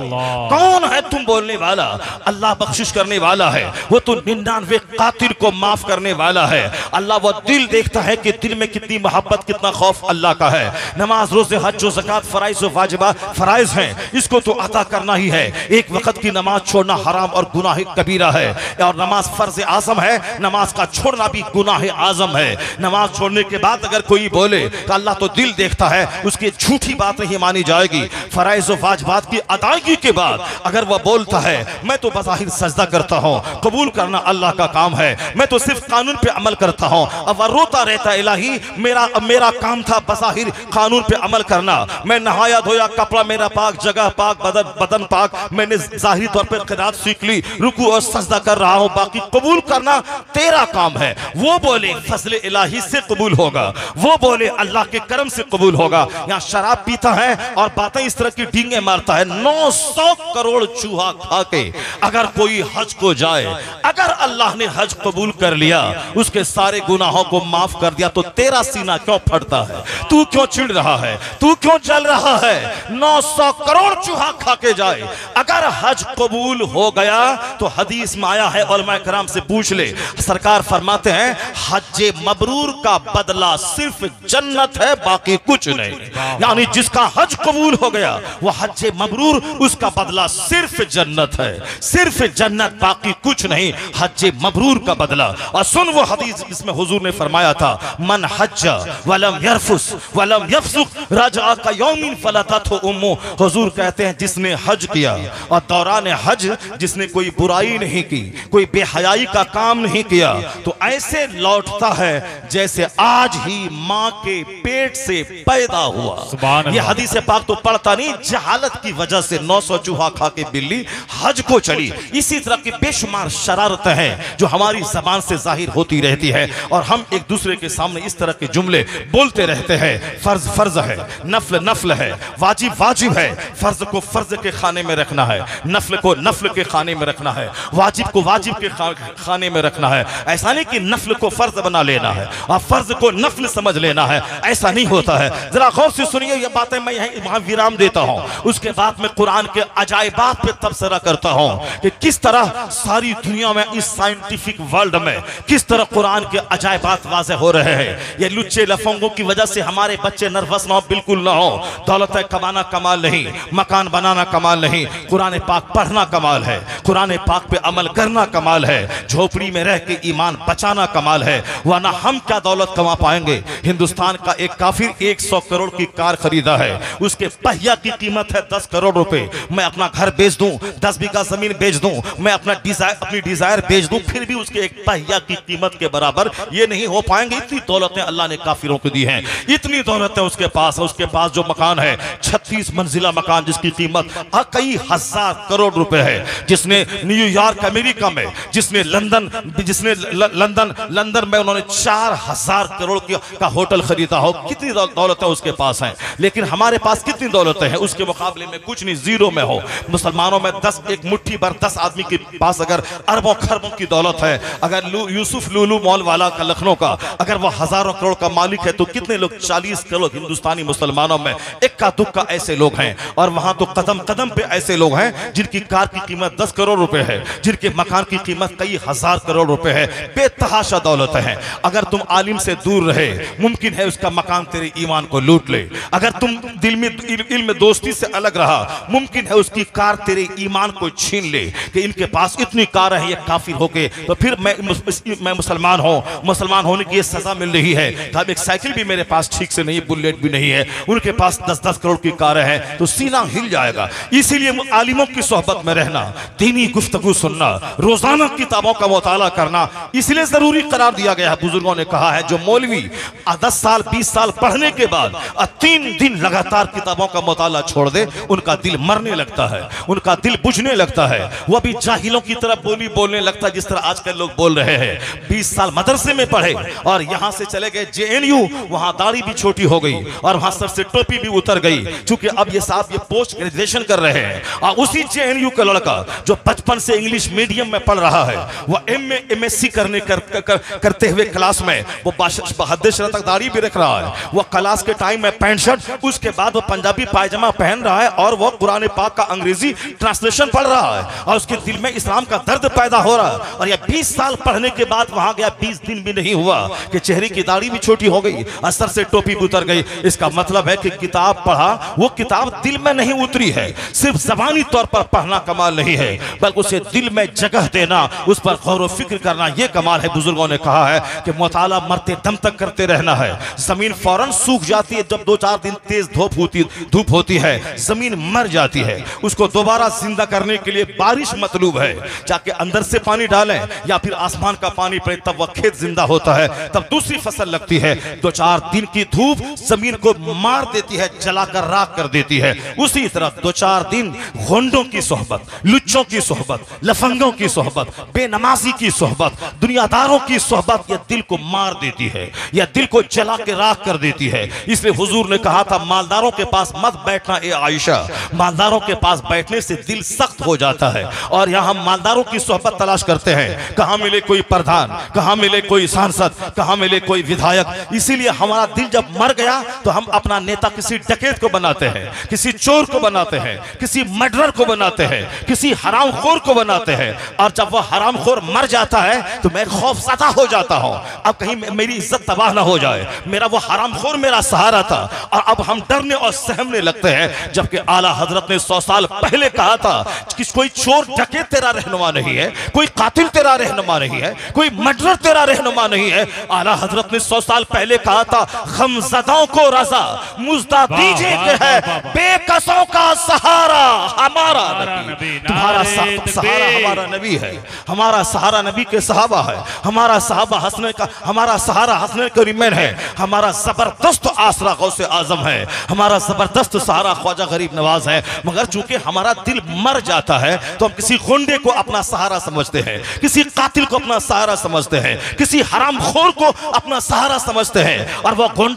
कौन है तुम बोलने वाला? अल्लाह बख्शिश करने वाला है। वो तो 99 कातिल को माफ करने वाला है। अल्लाह वो दिल देखता है कि दिल में कितनी मोहब्बत, कितना खौफ अल्लाह का है। नमाज, रोजे, हज, जो ज़कात फराइज और वाजिबा फराइज हैं, इसको तो अदा करना ही है। एक वक्त की नमाज छोड़ना हराम और गुनाह कबीरा है, और नमाज फर्ज आज़म है, नमाज का छोड़ना भी गुनाह आज़म है। नमाज छोड़ने के बाद अगर कोई बोले तो अल्लाह तो दिल देखता है, उसकी झूठी बात नहीं मानी जाएगी। फराइज और वाजिबात की अदायगी के बाद अगर वह बोलता है मैं तो बज़ाहिर सजदा करता हूँ, कबूल करना अल्लाह का काम है, मैं तो सिर्फ कानून पे अमल करता हूँ, अब वह रोता रहता इलाही मेरा काम था बज़ाहिर कानून पे अमल करना, मैं नहाया धोया, कपड़ा मेरा पाक, जगह पाक, बदन पाक, मैंने जाहिरी तौर पर क़िरात सीख ली, रुकू और सजदा कर रहा हूँ, बाकी कबूल करना तेरा काम है। वो बोले फजल इलाही से कबूल होगा, वो बोले अल्लाह के करम से कबूल होगा। यहाँ शराब पीता है और बातें इस तरह की डींगे मारता है, 900 करोड़ चूहा खा के अगर कोई हज को जाए, अगर अल्लाह ने हज कबूल कर लिया, उसके सारे गुनाहों को माफ कर दिया, तो तेरा सीना क्यों फटता है? तू क्यों चिढ़ रहा है? तू क्यों जल रहा है? 900 करोड़ चूहा खा के जाए, अगर हज कबूल हो गया तो हदीस में आया है, उलमा कराम से पूछ ले, सरकार फरमाते हैं हज मबरूर का बदला सिर्फ जन्नत है, बाकी कुछ नहीं। यानी जिसका हज कबूल हो गया वो हज मबरूर, उसका बदला सिर्फ जन्नत है, सिर्फ जन्नत, बाकी कुछ नहीं, हज मबरूर का बदला। और सुन वो हदीस जिसमें हुजूर ने फरमाया था, मन हज वलम यरफुस वलम यफसुक रजा का यौमिन फलततहु उम्मु। हुजूर कहते हैं जिसने हज किया और दौरान हज जिसने कोई बुराई नहीं की, कोई बेहयाई का काम नहीं किया, तो ऐसे लौटता है जैसे आज ही मां के पेट से पैदा हुआ। यह हदीस पाक तो पढ़ता नहीं, जहालत की वजह से 900 चूहा खा के बिल्ली हज को चली। इसी तरह की बेशुमार शरारतें हैं जो हमारी जबान से जाहिर होती रहती है, और हम एक दूसरे के सामने इस तरह के जुमले बोलते रहते हैं। फर्ज फर्ज है, नफल नफल है, वाजिब वाजिब है। फर्ज को फर्ज के खाने में रखना है, नफल को नफल के खाने में रखना है, वाजिब को वाजिब के खाने में रखना है। ऐसा नहीं कि नफल को फर्ज बना लेना है और फर्ज को नफल समझ लेना है, ऐसा नहीं होता है। जरा गौर से सुनिए, ये बातें मैं यहीं वहां विराम देता हूं, उसके बाद मैं कुरान के अजायबात पे तबसरा करता हूं कि किस तरह सारी दुनिया में, इस साइंटिफिक वर्ल्ड में किस तरह कुरान के अजायबात वाज़े हो रहे हैं। ये लुच्चे लफंगों की वजह से हमारे बच्चे नर्वस ना हो, बिल्कुल ना हो। दौलत कमाना कमाल नहीं, मकान बनाना कमाल नहीं, कुरान पाक पढ़ना कमाल है, कुरान पाक पे अमल करना कमाल है, झोपड़ी में रह के ईमान बचाना कमाल है। वरना हम क्या दौलत कमा पाएंगे? हिंदुस्तान का एक काफिर 100 करोड़ की कार खरीदा है, उसके पहिया की कीमत है 10 करोड़ रुपए। मैं अपना घर बेच दूं, 10 बीघा जमीन बेच दूं, मैं अपनी डिजायर बेच दूं, फिर भी उसके एक पहिया की कीमत के बराबर ये नहीं हो पाएंगे। इतनी दौलतें अल्लाह ने काफिरों को दी हैं, इतनी दौलतें उसके पास है। उसके पास जो मकान है 36 मंजिला मकान, जिसकी कीमत कई हजार करोड़ रुपए है, जिसने न्यूयॉर्क अमेरिका में, जिसने लंदन में उन्होंने 4000 करोड़ का होटल खरीदा हो। कितनी दौलतें उसके पास हैं, लेकिन हमारे पास कितनी दौलतें हैं? उसके मुकाबले में कुछ नहीं, जीरो में हो। मुसलमानों में 10 एक मुट्ठी भर 10 आदमी के पास अगर अरबों खरबों की दौलत है, अगर यूसुफ लुलू मॉल वाला का लखनऊ का अगर वो हजारों करोड़ का मालिक है, तो कितने लोग 40 करोड़ हिंदुस्तानी मुसलमानों में इक्का दुक्का ऐसे लोग हैं। और वहां तो कदम कदम पे ऐसे लोग हैं जिनकी कार की कीमत 10 करोड़ रुपए है, जिनके मकान की कीमत कई हजार करोड़ रुपए है। बेतहाशा दौलत है। अगर तुम आलिम से दूर रहे, मुमकिन है उसका मकान तेरे ईमान को लूट ले। अगर तुम दिल में इल्म दोस्ती से अलग रहा, मुमकिन है उसकी कार तेरे ईमान को छीन ले कि इनके पास इतनी कार है, ये काफिर होके, तो फिर मैं मुसलमान हूं, मुसलमान होने की ये सजा मिल रही है। अब एक साइकिल भी मेरे पास ठीक से नहीं, बुलेट भी नहीं है, उनके पास 10-10 करोड़ की कारें हैं, तो सीना हिल जाएगा। इसीलिए आलिमों की सोहबत में रहना, दीनी गुफ्तगू सुनना, रोजाना किताबों का मुताला करना इसलिए जरूरी करार दिया गया है। बुजुर्गों ने कहा है जो मौलवी 10 साल 20 साल पढ़ने के बाद 3 दिन लगातार किताबों का मुताला छोड़ दे, उनका दिल मरने लगता है, उनका दिल बुझने लगता है, वह भी जाहिलों की तरह बोलने लगता है जिस तरह आजकल लोग बोल रहे हैं। 20 साल मदरसे में पढ़े और यहां से चले गए JNU, वहां दाढ़ी भी छोटी हो गई और वहां सर से टोपी भी उतर गई, क्योंकि अब ये साहब ये पोस्ट ग्रेजुएशन कर रहे हैं। और उसी JNU का लड़का जो बचपन से इंग्लिश मीडियम में पढ़ रहा है, वह MSc करते हुए क्लास में वो बहद्दे शरत तक दाढ़ी भी रख रहा है, वह क्लास के टाइम में पैंट शर्ट, उसके बाद वो पंजाबी पायजामा पहन रहा है और वह कुरान पाक का अंग्रेजी ट्रांसलेशन पढ़ रहा है, और उसके दिल में इस्लाम का दर्द पैदा हो रहा है। और यह 20 साल पढ़ने के बाद वहां गया, 20 दिन भी नहीं हुआ कि चेहरे की दाढ़ी भी छोटी हो गई, असर से टोपी भी उतर गई। इसका मतलब है कि किताब पढ़ा, वो किताब दिल में नहीं उतरी है। सिर्फ ज़बानी तौर पर पढ़ना कमाल नहीं है, बल्कि उसे दिल में जगह देना, उस पर गौर व फिक्र करना, यह कमाल है। बुजुर्गों ने कहा है कि मुताला मरते दम तक करते रहना है। जमीन फौरन सूख जाती है जब 2-4 दिन तेज धूप होती है, जमीन मर जाती है। उसको दोबारा जिंदा करने के लिए बारिश मतलूब है, जाके अंदर से पानी डालें या फिर आसमान का पानी पड़े, तब वह खेत जिंदा होता है, तब दूसरी फसल लगती है। 2-4 दिन की धूप जमीन को मार देती है, जलाकर राख कर देती है। उसी तरह 2-4 दिन घोंडों की सोहबत, लुच्चों की सोहबत, लफंगों की सोहबत, बेनमाजी की सोहबत, दुनियादारों की सोहबत, यह दिल को मार देती है, यह दिल को जला के राख कर देती है। इसलिए हुजूर ने कहा था, मालदारों के पास मत बैठना ए आयशा, मालदारों के पास बैठने से दिल सख्त हो जाता है। और यहाँ हम मालदारों की सोहबत तलाश करते हैं, कहाँ मिले कोई प्रधान, कहाँ मिले कोई सांसद, कहाँ मिले कोई विधायक। इसीलिए हमारा दिल जब मर गया तो हम अपना नेता किसी डकैत को बनाते हैं, किसी चोर को बनाते हैं, किसी मर्डरर को बनाते हैं, किसी हरामखोर को बनाते हैं। और जब वह हरामखोर मर जाता है तो मैं खौफज़दा हो जाता हूं, अब कहीं मेरी इज्जत तबाह ना हो जाए। मेरा वो हरामखोर मेरा सहारा था, और अब हम डरने और सहमने लगते हैं। जबकि आला हजरत ने 100 साल पहले कहा था कि कोई चोर डकैत तेरा रहनुमा नहीं है, कोई कातिल तेरा रहनुमा नहीं है, कोई मर्डरर तेरा रहनुमा नहीं है। आला हजरत ने 100 साल पहले कहा था, गमज़दों को रज़ा मुज़दा दीजिए कि है बेकसों का सहारा हमारा नबी। तुम्हारा सहारा हमारा नबी है, हमारा सहारा नबी के सहाबा है, हमारा सहारा हसन करीमैन है, हमारा जबरदस्त आसरा गौसे आजम है, हमारा जबरदस्त सहारा ख्वाजा गरीब नवाज है। मगर चूंकि हमारा दिल मर जाता है तो हम किसी गुंडे को अपना सहारा समझते हैं, किसी कातिल को अपना सहारा समझते हैं, किसी हरामखोर को अपना सहारा समझते हैं, और वह गुंडा